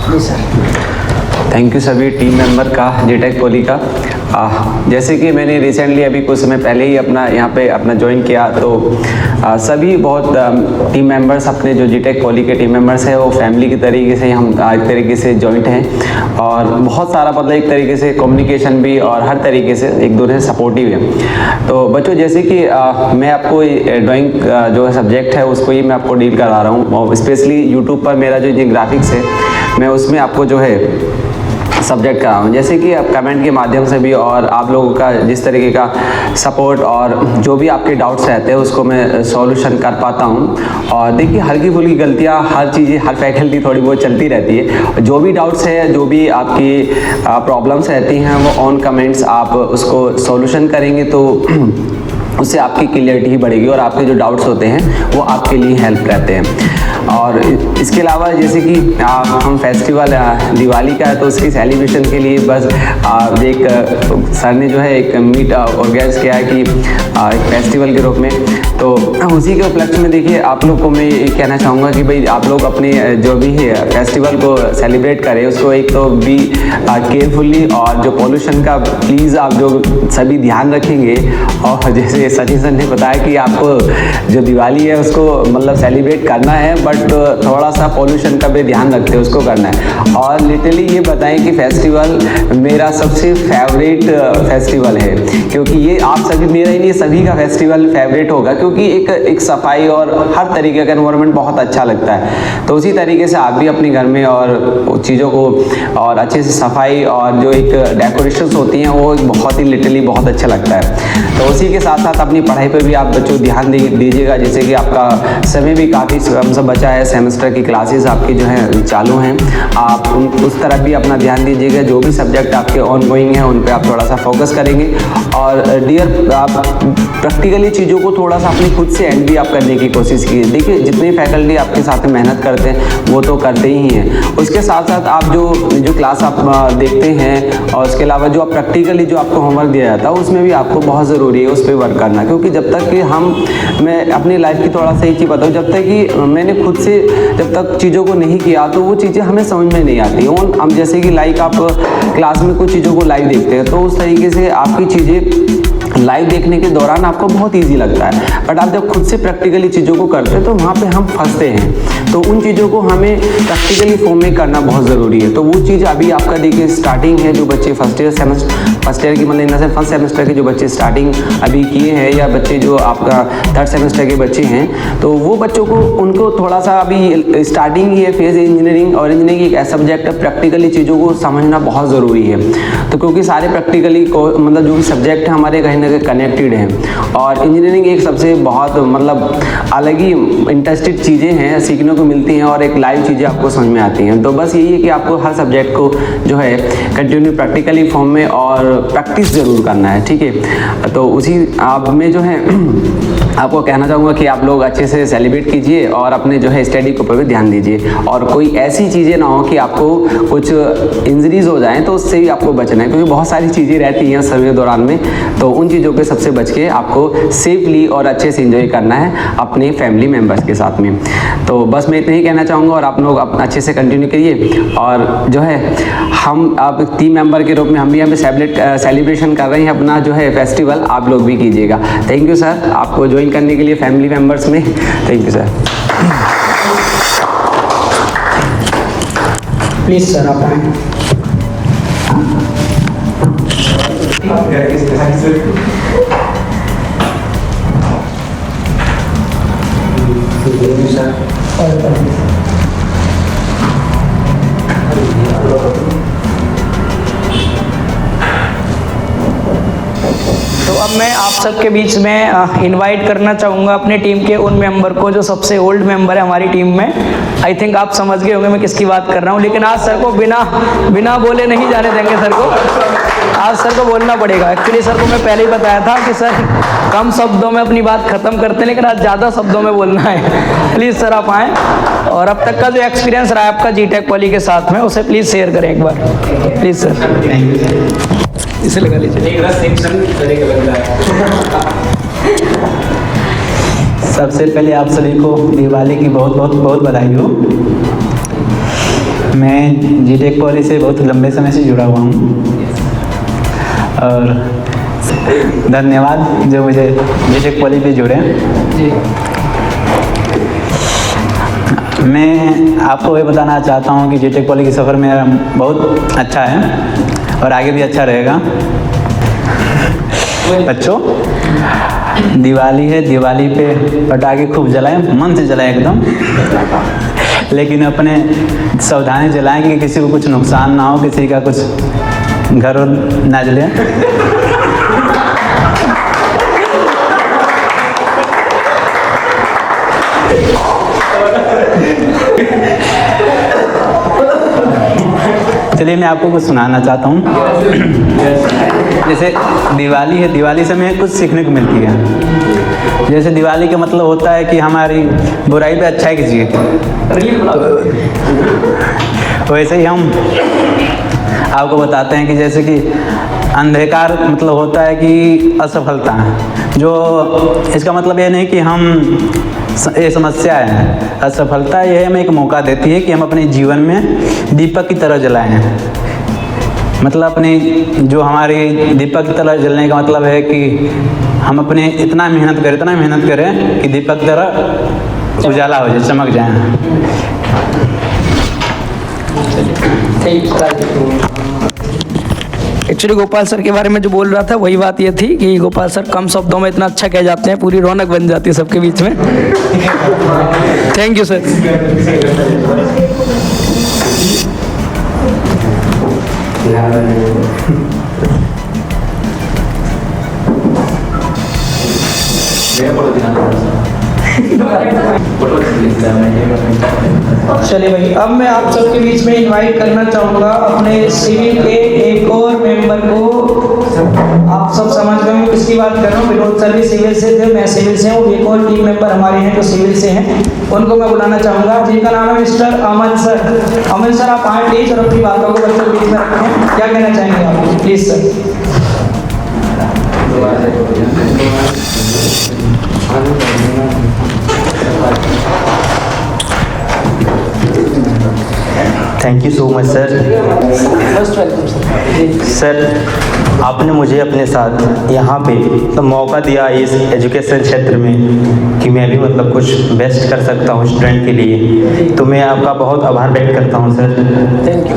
S1: जी सर।
S3: थैंक यू सभी टीम मेंबर का, जीटेक पॉली का। जैसे कि मैंने रिसेंटली अभी कुछ समय पहले ही अपना यहाँ पे अपना ज्वाइन किया, तो सभी बहुत टीम मेंबर्स अपने जो जीटेक पॉली के टीम मेंबर्स हैं वो फैमिली की तरीके से हम एक तरीके से जॉइंट हैं और बहुत सारा मतलब एक तरीके से कम्युनिकेशन भी और हर तरीके से एक दूसरे से सपोर्टिव है। तो बच्चों जैसे कि मैं आपको ड्राइंग जो है सब्जेक्ट है उसको ही मैं आपको डील करा रहा हूँ, और स्पेशली यूट्यूब पर मेरा जो ग्राफिक्स है मैं उसमें आपको जो है सब्जेक्ट कर रहा हूँ। जैसे कि आप कमेंट के माध्यम से भी और आप लोगों का जिस तरीके का सपोर्ट और जो भी आपके डाउट्स रहते हैं उसको मैं सॉल्यूशन कर पाता हूँ। और देखिए हल्की फुल्की गलतियाँ हर चीज़ें हर फैकल्टी थोड़ी बहुत चलती रहती है। जो भी डाउट्स है, जो भी आपकी प्रॉब्लम्स रहती हैं वो ऑन कमेंट्स आप उसको सॉल्यूशन करेंगे तो उससे आपकी क्लियरिटी बढ़ेगी और आपके जो डाउट्स होते हैं वो आपके लिए हेल्प रहते हैं। और इसके अलावा जैसे कि हम फेस्टिवल दिवाली का है तो उसकी सेलिब्रेशन के लिए बस एक सर ने जो है एक मीट ऑर्गेनाइज किया है कि एक फेस्टिवल के रूप में, तो उसी के उपलक्ष्य में देखिए आप लोग को मैं ये कहना चाहूँगा कि भाई आप लोग अपने जो भी है फेस्टिवल को सेलिब्रेट करें उसको एक तो भी केयरफुली, और जो पॉल्यूशन का प्लीज़ आप जो सभी ध्यान रखेंगे। और जैसे सचिन सर ने बताया कि आपको जो दिवाली है उसको मतलब सेलिब्रेट करना है, बट थोड़ा सा पॉल्यूशन का भी ध्यान रखते हैं उसको करना है। और लिटरली ये बताएं कि फेस्टिवल मेरा सबसे फेवरेट फेस्टिवल है, क्योंकि ये आप सभी, मेरा ही नहीं सभी का फेस्टिवल फेवरेट होगा, क्योंकि एक सफाई और हर तरीके का एनवायरनमेंट बहुत अच्छा लगता है। तो उसी तरीके से आप भी अपने घर में और चीज़ों को और अच्छे से सफाई और जो एक डेकोरेशंस होती हैं वो बहुत ही लिटरली बहुत अच्छा लगता है। तो उसी के साथ साथ अपनी पढ़ाई पर भी आप बच्चों ध्यान दीजिएगा। जैसे कि आपका समय भी काफ़ी कम से बचा है, सेमेस्टर की क्लासेस आपकी जो है चालू हैं, आप उस तरफ भी अपना ध्यान दीजिएगा। जो भी सब्जेक्ट आपके ऑन गोइंग हैं उन पे आप थोड़ा सा फोकस करेंगे। और डियर आप प्रैक्टिकली चीज़ों को थोड़ा सा अपनी खुद से एंड भी आप करने की कोशिश कीजिए। देखिए जितने फैकल्टी आपके साथ में मेहनत करते हैं वो तो करते ही हैं, उसके साथ साथ आप जो क्लास आप देखते हैं और उसके अलावा जो आप प्रैक्टिकली जो आपको होमवर्क दिया जाता है उसमें भी आपको बहुत ज़रूरी है उस पर वर्क करना। क्योंकि जब तक कि मैं अपनी लाइफ की थोड़ा सा एक चीज़ बताऊँ, जब तक कि मैंने खुद से जब तक चीज़ों को नहीं किया तो वो चीज़ें हमें समझ में नहीं आती। और हम जैसे कि लाइक आप क्लास में कुछ चीज़ों को लाइव देखते हैं तो उस तरीके से आपकी चीज़ें लाइव देखने के दौरान आपको बहुत इजी लगता है, बट आप जब खुद से प्रैक्टिकली चीज़ों को करते हैं तो वहाँ पे हम फंसते हैं। तो उन चीज़ों को हमें प्रैक्टिकली फॉर्म में करना बहुत ज़रूरी है। तो वो चीज़ अभी आपका देखिए स्टार्टिंग है, जो बच्चे फर्स्ट ईयर की मतलब फर्स्ट सेमेस्टर के जो बच्चे स्टार्टिंग अभी किए हैं, या बच्चे जो आपका थर्ड सेमेस्टर के बच्चे हैं, तो वो बच्चों को उनको थोड़ा सा अभी स्टार्टिंग ही है फेज इंजीनियरिंग, और इंजीनियरिंग एक ऐसा सब्जेक्ट है प्रैक्टिकली चीज़ों को समझना बहुत ज़रूरी है। तो क्योंकि सारे प्रैक्टिकली मतलब जो भी सब्जेक्ट है हमारे कहीं ना से कनेक्टेड हैं। और इंजीनियरिंग एक सबसे बहुत मतलब अलग ही इंटरेस्टेड चीज़ें हैं, सीखने को मिलती हैं और एक लाइव चीज़ें आपको समझ में आती हैं। तो बस यही है कि आपको हर सब्जेक्ट को जो है कंटिन्यू प्रैक्टिकली फॉर्म में और प्रैक्टिस ज़रूर करना है, ठीक है। तो उसी आप में जो है आपको कहना चाहूँगा कि आप लोग अच्छे से सेलिब्रेट कीजिए और अपने जो है स्टडी के ऊपर भी ध्यान दीजिए, और कोई ऐसी चीज़ें ना हो कि आपको कुछ इंजरीज हो जाएं, तो उससे भी आपको बचना है, क्योंकि बहुत सारी चीज़ें रहती हैं सर्वे दौरान में। तो उन चीज़ों के सबसे बच के आपको सेफली और अच्छे से इंजॉय करना है अपने फैमिली मेम्बर्स के साथ में। तो बस मैं इतना ही कहना चाहूँगा, और आप लोग अच्छे से कंटिन्यू करिए। और जो है हम आप टीम मेंबर के रूप में हम भी यहाँ पे सेलिब्रेशन कर रहे हैं अपना जो है फेस्टिवल, आप लोग भी कीजिएगा। थैंक यू सर, आपको ज्वाइन करने के लिए फैमिली मेम्बर्स में। Thank you sir.
S1: Please sir आप आएं। तो अब मैं आप सबके बीच में इनवाइट करना चाहूँगा अपनी टीम के उन मेंबर को जो सबसे ओल्ड मेंबर है हमारी टीम में। आई थिंक आप समझ गए होंगे मैं किसकी बात कर रहा हूँ, लेकिन आज सर को बिना बोले नहीं जाने देंगे सर को। आज सर को बोलना पड़ेगा। एक्चुअली सर को मैं पहले ही बताया था कि सर कम शब्दों में अपनी बात खत्म करते हैं, लेकिन आज ज़्यादा शब्दों में बोलना है। प्लीज़ सर आप आएँ, और अब तक का जो एक्सपीरियंस रहा है आपका जीटेक पॉली के साथ में उसे प्लीज़ शेयर करें एक बार, प्लीज़ सर। इसे लगा लीजिए।
S4: सबसे पहले आप सभी को दिवाली की बहुत बधाई हो। मैं जीटेक पॉली से बहुत लंबे समय से जुड़ा हुआ हूँ, और धन्यवाद जो मुझे जीटेक पॉली पे जुड़े। मैं आपको ये बताना चाहता हूँ कि जीटेक पॉली की सफ़र मेरा बहुत अच्छा है और आगे भी अच्छा रहेगा। बच्चों, दिवाली है, दिवाली पे पटाखे खूब जलाएं, मन से जलाएं एकदम, लेकिन अपने सावधानी जलाएं कि किसी को कुछ नुकसान ना हो, किसी का कुछ घर ना जले। चलिए मैं आपको कुछ सुनाना चाहता हूँ। जैसे दिवाली है, दिवाली से हमें कुछ सीखने को मिलती है। जैसे दिवाली का मतलब होता है कि हमारी बुराई पे अच्छाई कीजिए। वैसे ही हम आपको बताते हैं कि जैसे कि अंधकार मतलब होता है कि असफलता, जो इसका मतलब ये नहीं कि हम ये समस्या है। असफलता ये है हमें एक मौका देती है कि हम अपने जीवन में दीपक की तरह जलाएं। मतलब अपनी जो हमारी दीपक की तरह जलने का मतलब है कि हम अपने इतना मेहनत करें कि दीपक की तरह उजाला हो जाए, चमक जाए।
S1: एक्चुअली गोपाल सर के बारे में जो बोल रहा था वही बात ये थी कि गोपाल सर कम शब्दों में इतना अच्छा कह जाते हैं, पूरी रौनक बन जाती है सबके बीच में। Thank you sir. चलिए भाई, अब मैं आप सबके बीच में इनवाइट करना चाहूँगा अपने सिविल के एक और मेंबर को। आप सब समझ गए मैं किसकी बात कर रहा हूँ। विनोद सर भी सिविल से थे, मैं सिविल से हूँ। एक और टीम मेंबर हमारे हैं जो सिविल से हैं, उनको मैं बुलाना चाहूँगा, जिनका नाम है मिस्टर अमन सर। अमन सर आप आए प्लीज और अपनी बातों को बच्चों के बीच में रखें। क्या कहना चाहेंगे आप, please sir.
S5: Thank you so much sir. Sir आपने मुझे अपने साथ यहाँ पे तो मौका दिया इस एजुकेशन क्षेत्र में कि मैं भी मतलब कुछ बेस्ट कर सकता हूँ स्टूडेंट के लिए, तो मैं आपका बहुत आभार व्यक्त करता हूँ सर। Thank you.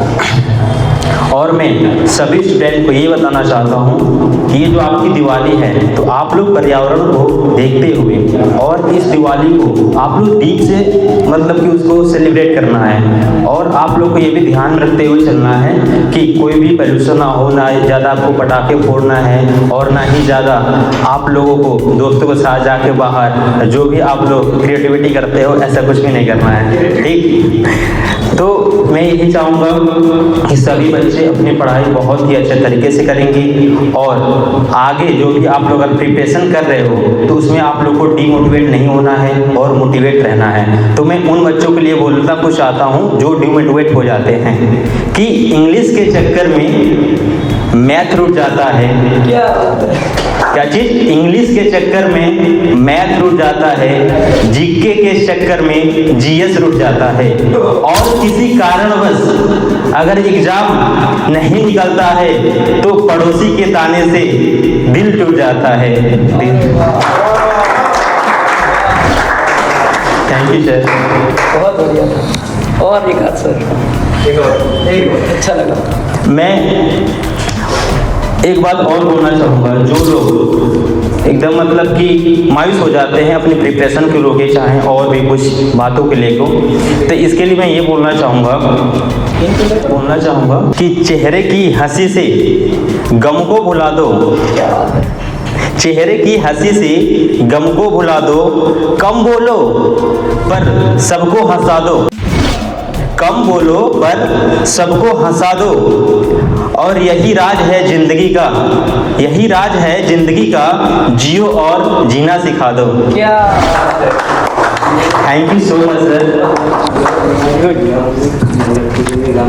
S5: और मैं सभी स्टूडेंट को ये बताना चाहता हूँ कि ये जो आपकी दिवाली है तो आप लोग पर्यावरण को देखते हुए और इस दिवाली को आप लोग दीप से मतलब कि उसको सेलिब्रेट करना है। और आप लोग को ये भी ध्यान में रखते हुए चलना है कि कोई भी पॉल्यूशन ना हो, ना ज़्यादा आपको पटाखे फोड़ना है और ना ही ज़्यादा आप लोगों को दोस्तों के साथ जाके बाहर जो भी आप लोग क्रिएटिविटी करते हो ऐसा कुछ भी नहीं करना है, ठीक। तो मैं यही चाहूँगा कि सभी बच्चे अपनी पढ़ाई बहुत ही अच्छे तरीके से करेंगे और आगे जो भी आप लोग अगर प्रिपरेशन कर रहे हो तो उसमें आप लोग को डीमोटिवेट नहीं होना है और मोटिवेट रहना है। तो मैं उन बच्चों के लिए बोलना कुछ चाहता हूँ जो डीमोटिवेट हो जाते हैं कि इंग्लिश के चक्कर में मैथ रुक जाता है। क्या चीज? इंग्लिश के चक्कर में मैथ रुक जाता है, जीके के चक्कर में जीएस रुक जाता है और किसी कारणवश अगर एग्जाम नहीं निकलता है तो पड़ोसी के ताने से दिल टूट जाता है। Thank you sir.
S1: बहुत बढ़िया। और एक आध सर, अच्छा लगा।
S5: मैं एक बात और बोलना चाहूँगा, जो लोग एकदम मतलब कि मायूस हो जाते हैं अपनी प्रिपरेशन के लोग चाहें और भी कुछ बातों के लेकर, तो इसके लिए मैं ये बोलना चाहूँगा कि चेहरे की हंसी से गम को भुला दो, चेहरे की हंसी से गम को भुला दो, कम बोलो पर सबको हंसा दो, कम बोलो पर सबको हंसा दो और यही राज है जिंदगी का, यही राज है जिंदगी का, जियो और जीना सिखा दो।
S1: क्या
S5: thank you so much sir.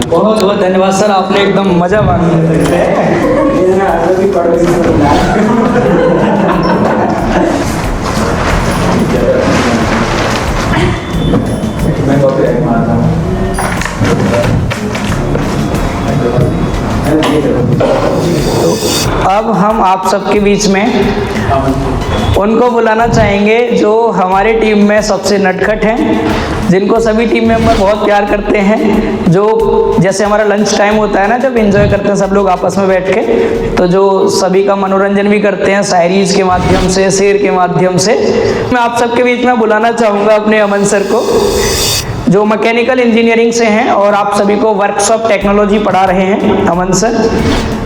S1: बहुत बहुत धन्यवाद सर, आपने एकदम मजा तो अब हम आप सबके बीच में उनको बुलाना चाहेंगे जो हमारी टीम में सबसे नटखट हैं, जिनको सभी टीम मेंबर बहुत प्यार करते हैं, जो जैसे हमारा लंच टाइम होता है ना, जब एंजॉय करते हैं सब लोग आपस में बैठ के, तो जो सभी का मनोरंजन भी करते हैं शायरीज के माध्यम से, शेर के माध्यम से। मैं आप सबके बीच में बुलाना चाहूँगा अपने अमन सर को, जो मैकेनिकल इंजीनियरिंग से हैं और आप सभी को वर्कशॉप टेक्नोलॉजी पढ़ा रहे हैं। अमन सर,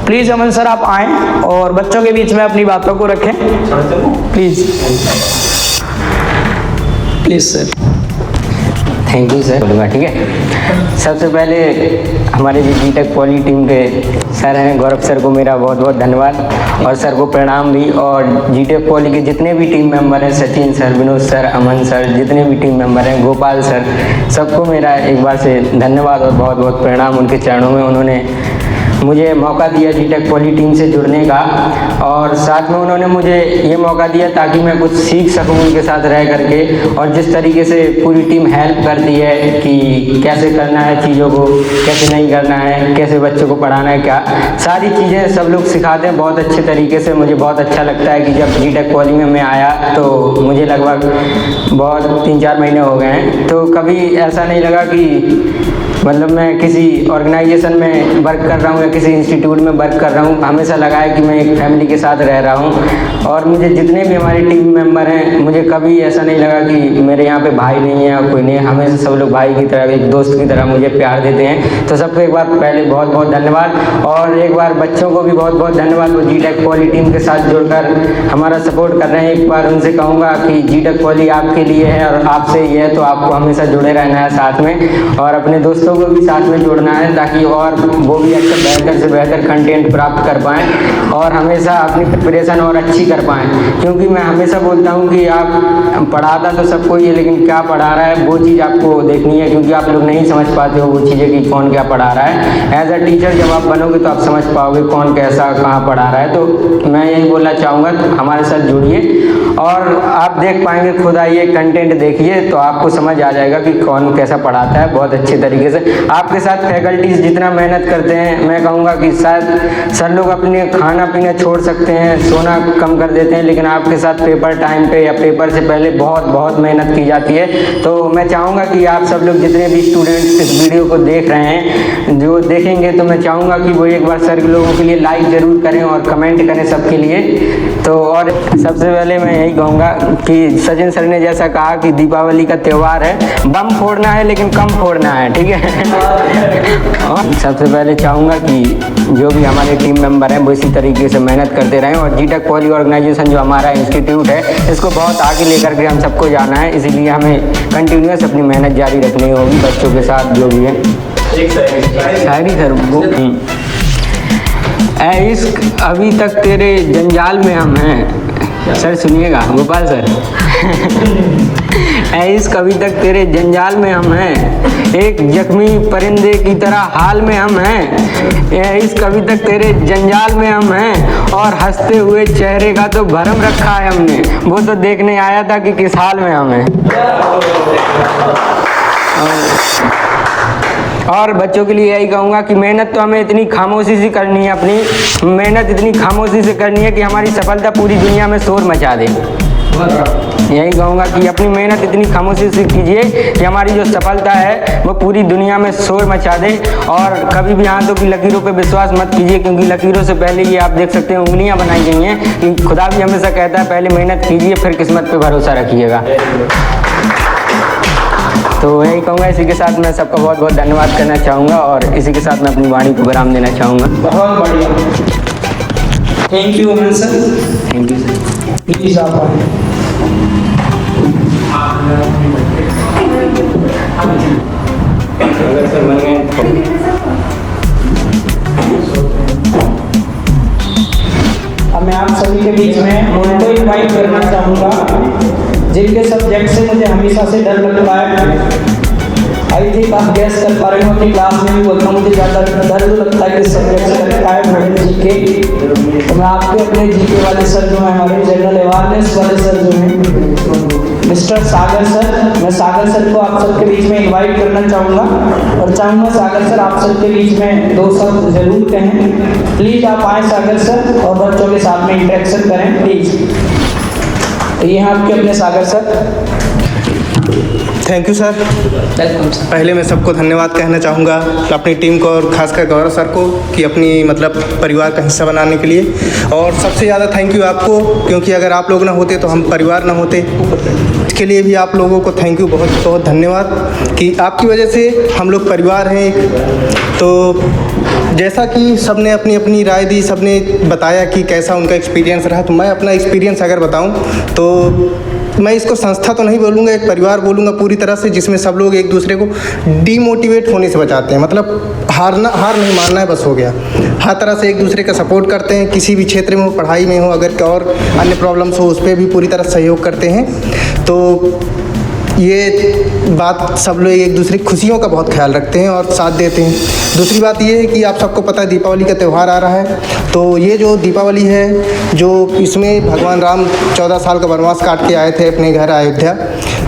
S1: प्लीज़ अमन सर आप आएँ और बच्चों के बीच में अपनी बातों को रखें, please please sir.
S6: Thank you sir. बोलूँगा, ठीक है। सबसे पहले हमारे जो जीटेक पॉली टीम के सर हैं गौरव सर को मेरा बहुत बहुत धन्यवाद और सर को प्रणाम भी, और जीटेक पॉली के जितने भी टीम मेंबर हैं, सचिन सर, विनोद सर, अमन सर, जितने भी टीम मेंबर हैं, गोपाल सर, सबको मेरा एक बार से धन्यवाद और बहुत बहुत प्रणाम उनके चरणों में। उन्होंने मुझे मौका दिया जीटेक पॉली टीम से जुड़ने का और साथ में उन्होंने मुझे ये मौका दिया ताकि मैं कुछ सीख सकूं उनके साथ रह करके, और जिस तरीके से पूरी टीम हेल्प करती है कि कैसे करना है चीज़ों को, कैसे नहीं करना है, कैसे बच्चों को पढ़ाना है, क्या सारी चीज़ें सब लोग सिखाते हैं बहुत अच्छे तरीके से। मुझे बहुत अच्छा लगता है कि जब जीटेक पॉली में मैं आया तो मुझे लगभग बहुत 3-4 महीने हो गए हैं, तो कभी ऐसा नहीं लगा कि मतलब मैं किसी ऑर्गेनाइजेशन में वर्क कर रहा हूँ या किसी इंस्टीट्यूट में वर्क कर रहा हूँ। हमेशा लगा है कि मैं एक फैमिली के साथ रह रहा हूँ, और मुझे जितने भी हमारी टीम मेंबर हैं, मुझे कभी ऐसा नहीं लगा कि मेरे यहाँ पे भाई नहीं है, कोई नहीं है। हमेशा सब लोग भाई की तरह, एक दोस्त की तरह मुझे प्यार देते हैं। तो सबको एक बार पहले बहुत बहुत धन्यवाद, और एक बार बच्चों को भी बहुत बहुत धन्यवाद, वो जीटेक पॉली टीम के साथ जुड़कर हमारा सपोर्ट कर रहे हैं। एक बार उनसे कहूँगा कि जीटेक पॉली आपके लिए है और आपसे ही है, तो आपको हमेशा जुड़े रहना है साथ में, और अपने दोस्तों को भी साथ में जोड़ना है ताकि और वो भी अच्छा बेहतर से बेहतर कंटेंट प्राप्त कर पाएँ और हमेशा अपनी प्रिपरेशन और अच्छी कर पाएँ। क्योंकि मैं हमेशा बोलता हूँ कि आप पढ़ाता तो सबको ही है, लेकिन क्या पढ़ा रहा है वो चीज़ आपको देखनी है, क्योंकि आप लोग नहीं समझ पाते हो वो चीज़ें कि कौन क्या पढ़ा रहा है। एज अ टीचर जब आप बनोगे तो आप समझ पाओगे कौन कैसा कहाँ पढ़ा रहा है। तो मैं यही बोलना चाहूँगा, हमारे साथ जुड़िए और आप देख पाएंगे, खुद आइए, कंटेंट देखिए तो आपको समझ आ जाएगा कि कौन कैसा पढ़ाता है बहुत अच्छे तरीके से। आपके साथ फैकल्टीज जितना मेहनत करते हैं, मैं कहूँगा कि शायद सर लोग अपने खाना पीना छोड़ सकते हैं, सोना कम कर देते हैं, लेकिन आपके साथ पेपर टाइम पे या पेपर से पहले बहुत बहुत मेहनत की जाती है। तो मैं चाहूँगा कि आप सब लोग जितने भी स्टूडेंट्स इस वीडियो को देख रहे हैं, जो देखेंगे, तो मैं चाहूँगा कि वो एक बार सर के लोगों के लिए लाइक ज़रूर करें और कमेंट करें सबके लिए। तो और सबसे पहले मैं यही कहूँगा कि सचिन सर ने जैसा कहा कि दीपावली का त्यौहार है, बम फोड़ना है लेकिन कम फोड़ना है, ठीक है। और सबसे पहले चाहूँगा कि जो भी हमारे टीम मेंबर हैं वो इसी तरीके से मेहनत करते रहें और जीटेक पॉली ऑर्गेनाइजेशन जो हमारा इंस्टीट्यूट है इसको बहुत आगे लेकर के हम सबको जाना है, इसीलिए हमें कंटिन्यूस अपनी मेहनत जारी रखनी होगी बच्चों के साथ जो भी है। शायरी सर वो ऐ इश्क अभी तक तेरे जंजाल में हम हैं, सर सुनिएगा गोपाल सर। ऐ इश्क अभी तक तेरे जंजाल में हम हैं, एक जख्मी परिंदे की तरह हाल में हम हैं। ऐ इश्क अभी तक तेरे जंजाल में हम हैं और हंसते हुए चेहरे का तो भरम रखा है हमने, वो तो देखने आया था कि किस हाल में हम हैं। और बच्चों के लिए यही कहूँगा कि मेहनत तो हमें इतनी खामोशी से करनी है, अपनी मेहनत इतनी खामोशी से करनी है कि हमारी सफलता पूरी दुनिया में शोर मचा दे। यही कहूँगा कि अपनी मेहनत इतनी खामोशी से कीजिए कि हमारी जो सफलता है वो पूरी दुनिया में शोर मचा दे। और कभी भी हाथों की लकीरों पे विश्वास मत कीजिए, क्योंकि लकीरों से पहले ये आप देख सकते हैं उंगलियां बनाई गई हैं, कि खुदा भी हमेशा कहता है पहले मेहनत कीजिए फिर किस्मत पे भरोसा रखिएगा। तो यही कहूँगा, इसी के साथ मैं सबका बहुत बहुत धन्यवाद करना चाहूँगा और इसी के साथ मैं अपनी वाणी को विराम देना चाहूँगा।
S1: बहुत बढ़िया, thank you Aman sir.
S6: Thank you sir.
S1: Please आप अब मैं आप सभी के बीच में उनको इनवाइट करना चाहूँगा जिनके सब्जेक्ट से मुझे हमेशा से डर लगता है। आई थिंक आप गैस कर पा रहे हो, अपनी क्लास में भी बोलता हूँ मुझे ज़्यादा डर लगता है कि सब्जेक्ट से लगता है मैंने जीके। तो मैं आपके अपने जीके वाले सर जो हैं, हमारे जनरल अवेयरनेस वाले सर जो हैं मिस्टर सागर सर, मैं सागर सर को आप सबके बीच में इनवाइट करना चाहूँगा और चाहूँगा सागर सर आप सबके बीच में दो शब्द जरूर कहें। प्लीज़ आप आएँ सागर सर और बच्चों के साथ में इंटरेक्शन करें प्लीज़। ये हैं आपके अपने Sagar sir.
S7: Thank you sir.
S1: Welcome sir.
S7: पहले मैं सबको धन्यवाद कहना चाहूँगा अपनी टीम को और खासकर गौरव सर को कि अपनी मतलब परिवार का हिस्सा बनाने के लिए, और सबसे ज़्यादा थैंक यू आपको, क्योंकि अगर आप लोग ना होते तो हम परिवार ना होते। इसके लिए भी आप लोगों को थैंक यू, बहुत बहुत धन्यवाद कि आपकी वजह से हम लोग परिवार हैं। तो जैसा कि सबने अपनी अपनी राय दी, सबने बताया कि कैसा उनका एक्सपीरियंस रहा, तो मैं अपना एक्सपीरियंस अगर बताऊं तो मैं इसको संस्था तो नहीं बोलूँगा, एक परिवार बोलूँगा पूरी तरह से, जिसमें सब लोग एक दूसरे को डीमोटिवेट होने से बचाते हैं। मतलब हार नहीं मानना है, बस हो गया। हर तरह से एक दूसरे का सपोर्ट करते हैं, किसी भी क्षेत्र में हो, पढ़ाई में हो, अगर और अन्य प्रॉब्लम्स हो उस पर भी पूरी तरह सहयोग करते हैं। तो ये बात सब लोग एक दूसरे की खुशियों का बहुत ख्याल रखते हैं और साथ देते हैं। दूसरी बात ये है कि आप सबको पता है दीपावली का त्यौहार आ रहा है, तो ये जो दीपावली है, जो इसमें भगवान राम 14 साल का वनवास काट के आए थे अपने घर अयोध्या,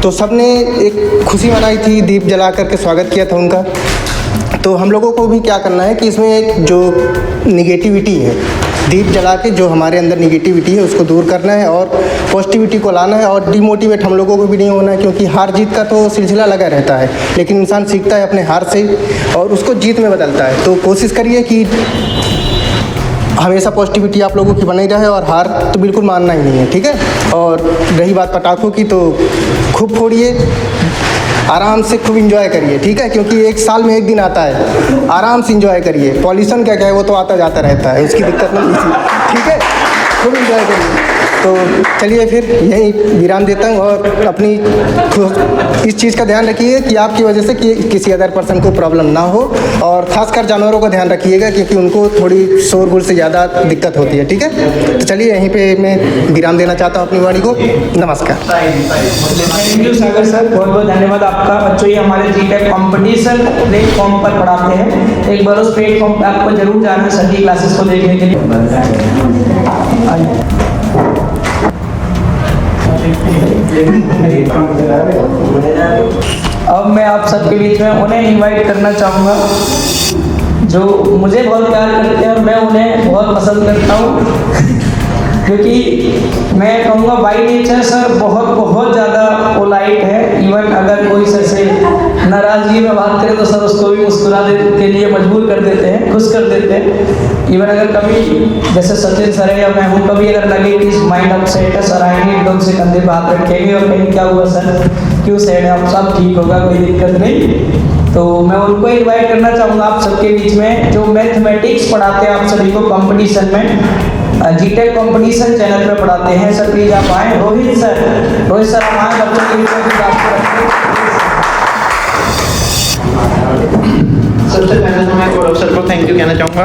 S7: तो सबने एक खुशी मनाई थी, दीप जला करके स्वागत किया था उनका। तो हम लोगों को भी क्या करना है कि इसमें एक जो निगेटिविटी है, दीप जला के जो हमारे अंदर निगेटिविटी है उसको दूर करना है और पॉजिटिविटी को लाना है। और डिमोटिवेट हम लोगों को भी नहीं होना है, क्योंकि हार जीत का तो सिलसिला लगा रहता है, लेकिन इंसान सीखता है अपने हार से और उसको जीत में बदलता है। तो कोशिश करिए कि हमेशा पॉजिटिविटी आप लोगों की बनी रहे और हार तो बिल्कुल मानना ही नहीं है, ठीक है। और रही बात पटाखों की, तो खूब फोड़िए, आराम से खूब इंजॉय करिए, ठीक है, क्योंकि एक साल में एक दिन आता है, आराम से इंजॉय करिए। पॉल्यूशन क्या है, वो तो आता जाता रहता है, उसकी दिक्कत नहीं, ठीक है, खूब इंजॉय करिए। तो चलिए फिर यही विराम देता हूँ और अपनी इस चीज़ का ध्यान रखिए कि आपकी वजह से कि किसी अदर पर्सन को प्रॉब्लम ना हो, और ख़ासकर जानवरों का ध्यान रखिएगा क्योंकि उनको थोड़ी शोरगुल से ज़्यादा दिक्कत होती है, ठीक है। तो चलिए यहीं पे मैं विराम देना चाहता हूँ अपनी वाणी को। नमस्कार।
S1: थैंक यू सागर सर, बहुत बहुत धन्यवाद आपका। बच्चों ये हमारे जीटेक कॉम्पिटिशन प्लेटफॉर्म पर पढ़ाते हैं, एक बार उस प्लेटफॉर्म पर आपको जरूर जाना है सभी क्लासेस को देखने के लिए। अब मैं आप सबके बीच में उन्हें इनवाइट करना चाहूँगा जो मुझे बहुत प्यार करते हैं और मैं उन्हें बहुत पसंद करता हूँ क्योंकि मैं कहूँगा बाई नेचर सर बहुत ज़्यादा पोलाइट है। इवन अगर कोई सर से नाराज़गी में बात करे तो सर उसको भी मुस्कुराने के लिए मजबूर कर देते हैं, खुश कर देते हैं। इवन अगर कभी जैसे सचिन सर है या मैं हूँ, कभी अगर लगे कि माइंड अपसेट है, सर आएंगे एकदम से कंधे पे हाथ रखेंगे और कहीं क्या हुआ सर, क्यों सैड है, आप सब ठीक होगा, कोई दिक्कत नहीं। तो मैं उनको इनवाइट करना चाहूँगा आप सबके बीच में जो मैथमेटिक्स पढ़ाते हैं आप सभी को कंपटीशन में, जीटेक कंपटीशन चैनल पे पढ़ाते हैं। सर प्लीज आप आए। रोहित सर आप आए, बच्चों के बीच में बात करें।
S8: सबसे पहले तो मैं गौरव सर को थैंक यू कहना चाहूँगा।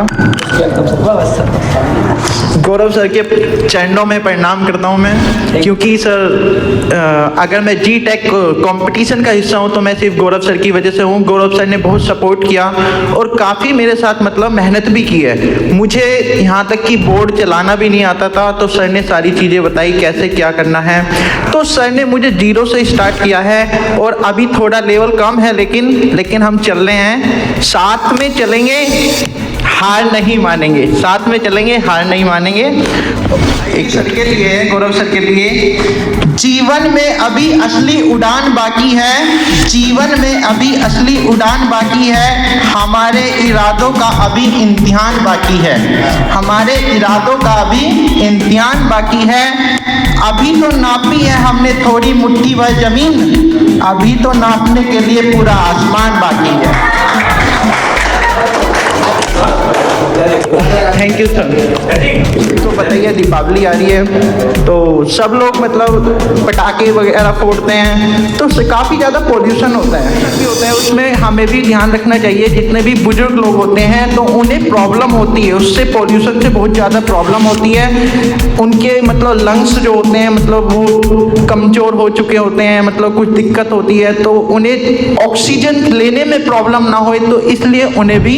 S8: गौरव सर के चरणों में प्रणाम करता हूँ मैं, क्योंकि सर अगर मैं जी टेक कंपटीशन का हिस्सा हूँ तो मैं सिर्फ गौरव सर की वजह से हूँ। गौरव सर ने बहुत सपोर्ट किया और काफ़ी मेरे साथ मतलब मेहनत भी की है। मुझे यहाँ तक कि बोर्ड चलाना भी नहीं आता था, तो सर ने सारी चीज़ें बताई कैसे क्या करना है। तो सर ने मुझे जीरो से स्टार्ट किया है और अभी थोड़ा लेवल कम है, लेकिन हम चल रहे हैं, साथ में चलेंगे, हार नहीं मानेंगे, साथ में चलेंगे, हार नहीं मानेंगे। एक सर के लिए, गौरव सर के लिए, जीवन में अभी असली उड़ान बाकी है, जीवन में अभी असली उड़ान बाकी है, हमारे इरादों का अभी इम्तिहान बाकी है, हमारे इरादों का अभी इम्तिहान बाकी है। अभी तो नापी है हमने थोड़ी मुट्ठी भर जमीन, अभी तो नापने के लिए पूरा आसमान बाकी है। Thank you sir. तो बताइए दीपावली आ रही है तो सब लोग मतलब पटाखे वगैरह फोड़ते हैं, तो काफ़ी ज़्यादा पोल्यूशन होता है, उसमें हमें भी ध्यान रखना चाहिए। जितने भी बुजुर्ग लोग होते हैं तो उन्हें प्रॉब्लम होती है, उससे पोल्यूशन से बहुत ज़्यादा प्रॉब्लम होती है। उनके मतलब लंग्स जो होते हैं मतलब वो कमज़ोर हो चुके होते हैं, मतलब कुछ दिक्कत होती है, तो उन्हें ऑक्सीजन लेने में प्रॉब्लम ना हो, तो इसलिए उन्हें भी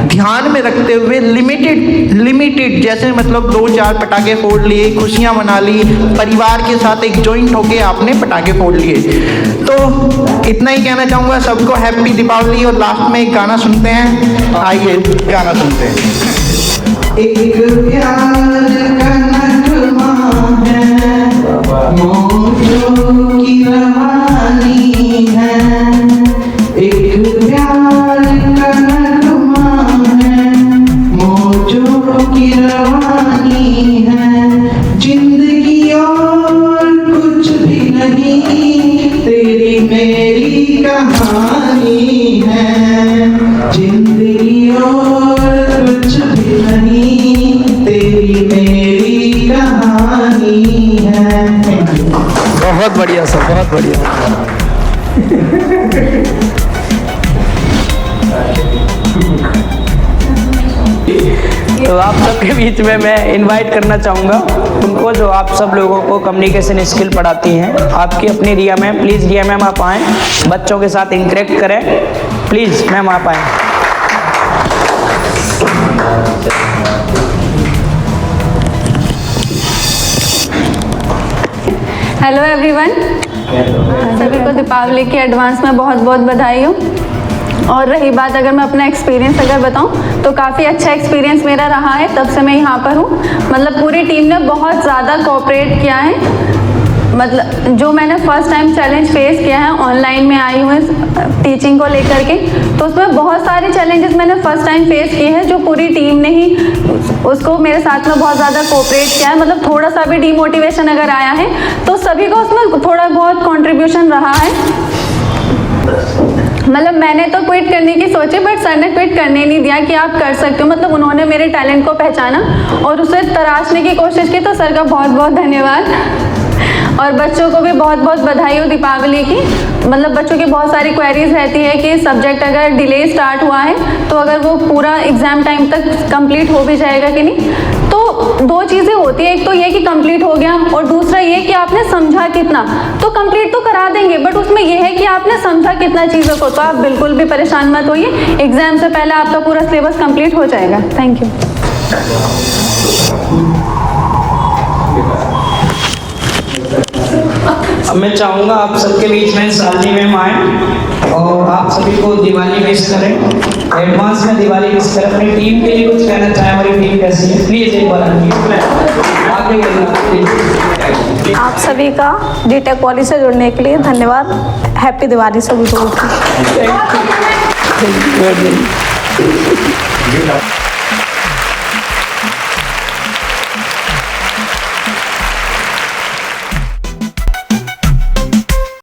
S8: ध्यान में रखते हुए लिमिटेड जैसे मतलब 2-4 पटाखे फोड़ लिए, खुशियां मना ली, परिवार के साथ एक जॉइंट होके आपने पटाखे फोड़ लिए। तो इतना ही कहना चाहूँगा सबको, हैप्पी दीपावली। और लास्ट में एक गाना सुनते हैं, आइए गाना सुनते हैं। एक प्यार का नगमा है, मौजों की रवानी है, एक प्यार का नगमा है, मौजों की रवानी है, जिंदगी और कुछ भी नहीं, तेरी मेरी कहानी है, जिंदगी और कुछ भी नहीं, तेरी मेरी कहानी है।
S1: बहुत बढ़िया सर, बहुत बढ़िया। तो आप सबके बीच में मैं इनवाइट करना चाहूँगा उनको जो आप सब लोगों को कम्युनिकेशन स्किल पढ़ाती हैं, आपकी अपनी रिया मैम। प्लीज़ रिया मैम आप आएँ, बच्चों के साथ इंटरेक्ट करें। प्लीज़ मैम आप आएँ।
S9: हेलो एवरीवन, सभी को दीपावली की एडवांस में बहुत बहुत बधाई हो। और रही बात अगर मैं अपना एक्सपीरियंस अगर बताऊं तो काफ़ी अच्छा एक्सपीरियंस मेरा रहा है, तब से मैं यहाँ पर हूँ। मतलब पूरी टीम ने बहुत ज़्यादा कोऑपरेट किया है। मतलब जो मैंने फर्स्ट टाइम चैलेंज फेस किया है, ऑनलाइन में आई हूँ टीचिंग को लेकर के, तो उसमें बहुत सारे चैलेंजेस मैंने फर्स्ट टाइम फेस किए हैं, जो पूरी टीम ने ही उसको मेरे साथ में बहुत ज़्यादा कोऑपरेट किया है। मतलब थोड़ा सा भी डीमोटिवेशन अगर आया है तो सभी को उसमें थोड़ा बहुत कंट्रीब्यूशन रहा है। मतलब मैंने तो क्विट करने की सोची, बट सर ने क्विट करने नहीं दिया कि आप कर सकते हो। मतलब उन्होंने मेरे टैलेंट को पहचाना और उसे तराशने की कोशिश की, तो सर का बहुत बहुत धन्यवाद। और बच्चों को भी बहुत बहुत बधाई हो दीपावली की। मतलब बच्चों की बहुत सारी क्वेरीज रहती है कि सब्जेक्ट अगर डिले स्टार्ट हुआ है तो अगर वो पूरा एग्ज़ाम टाइम तक कंप्लीट हो भी जाएगा कि नहीं। तो दो चीज़ें होती है, एक तो ये कि कंप्लीट हो गया और दूसरा ये कि आपने समझा कितना। तो कंप्लीट तो करा देंगे, बट उसमें ये है कि आपने समझा कितना चीज़ों को। तो आप बिल्कुल भी परेशान मत होइए, एग्ज़ाम से पहले आपका पूरा सिलेबस कंप्लीट हो जाएगा। Thank you.
S1: अब मैं चाहूँगा आप सबके बीच में शालिनी मैम आए और आप सभी को दिवाली विश करें। एडवांस में दिवाली विश करें। अपनी टीम के लिए कुछ कहना चाहें? हमारी टीम कैसी है? प्लीज़ एक बार आगे प्लीज।
S10: आप सभी का जीटेक पॉली से जुड़ने के लिए धन्यवाद। हैप्पी दिवाली सभी को।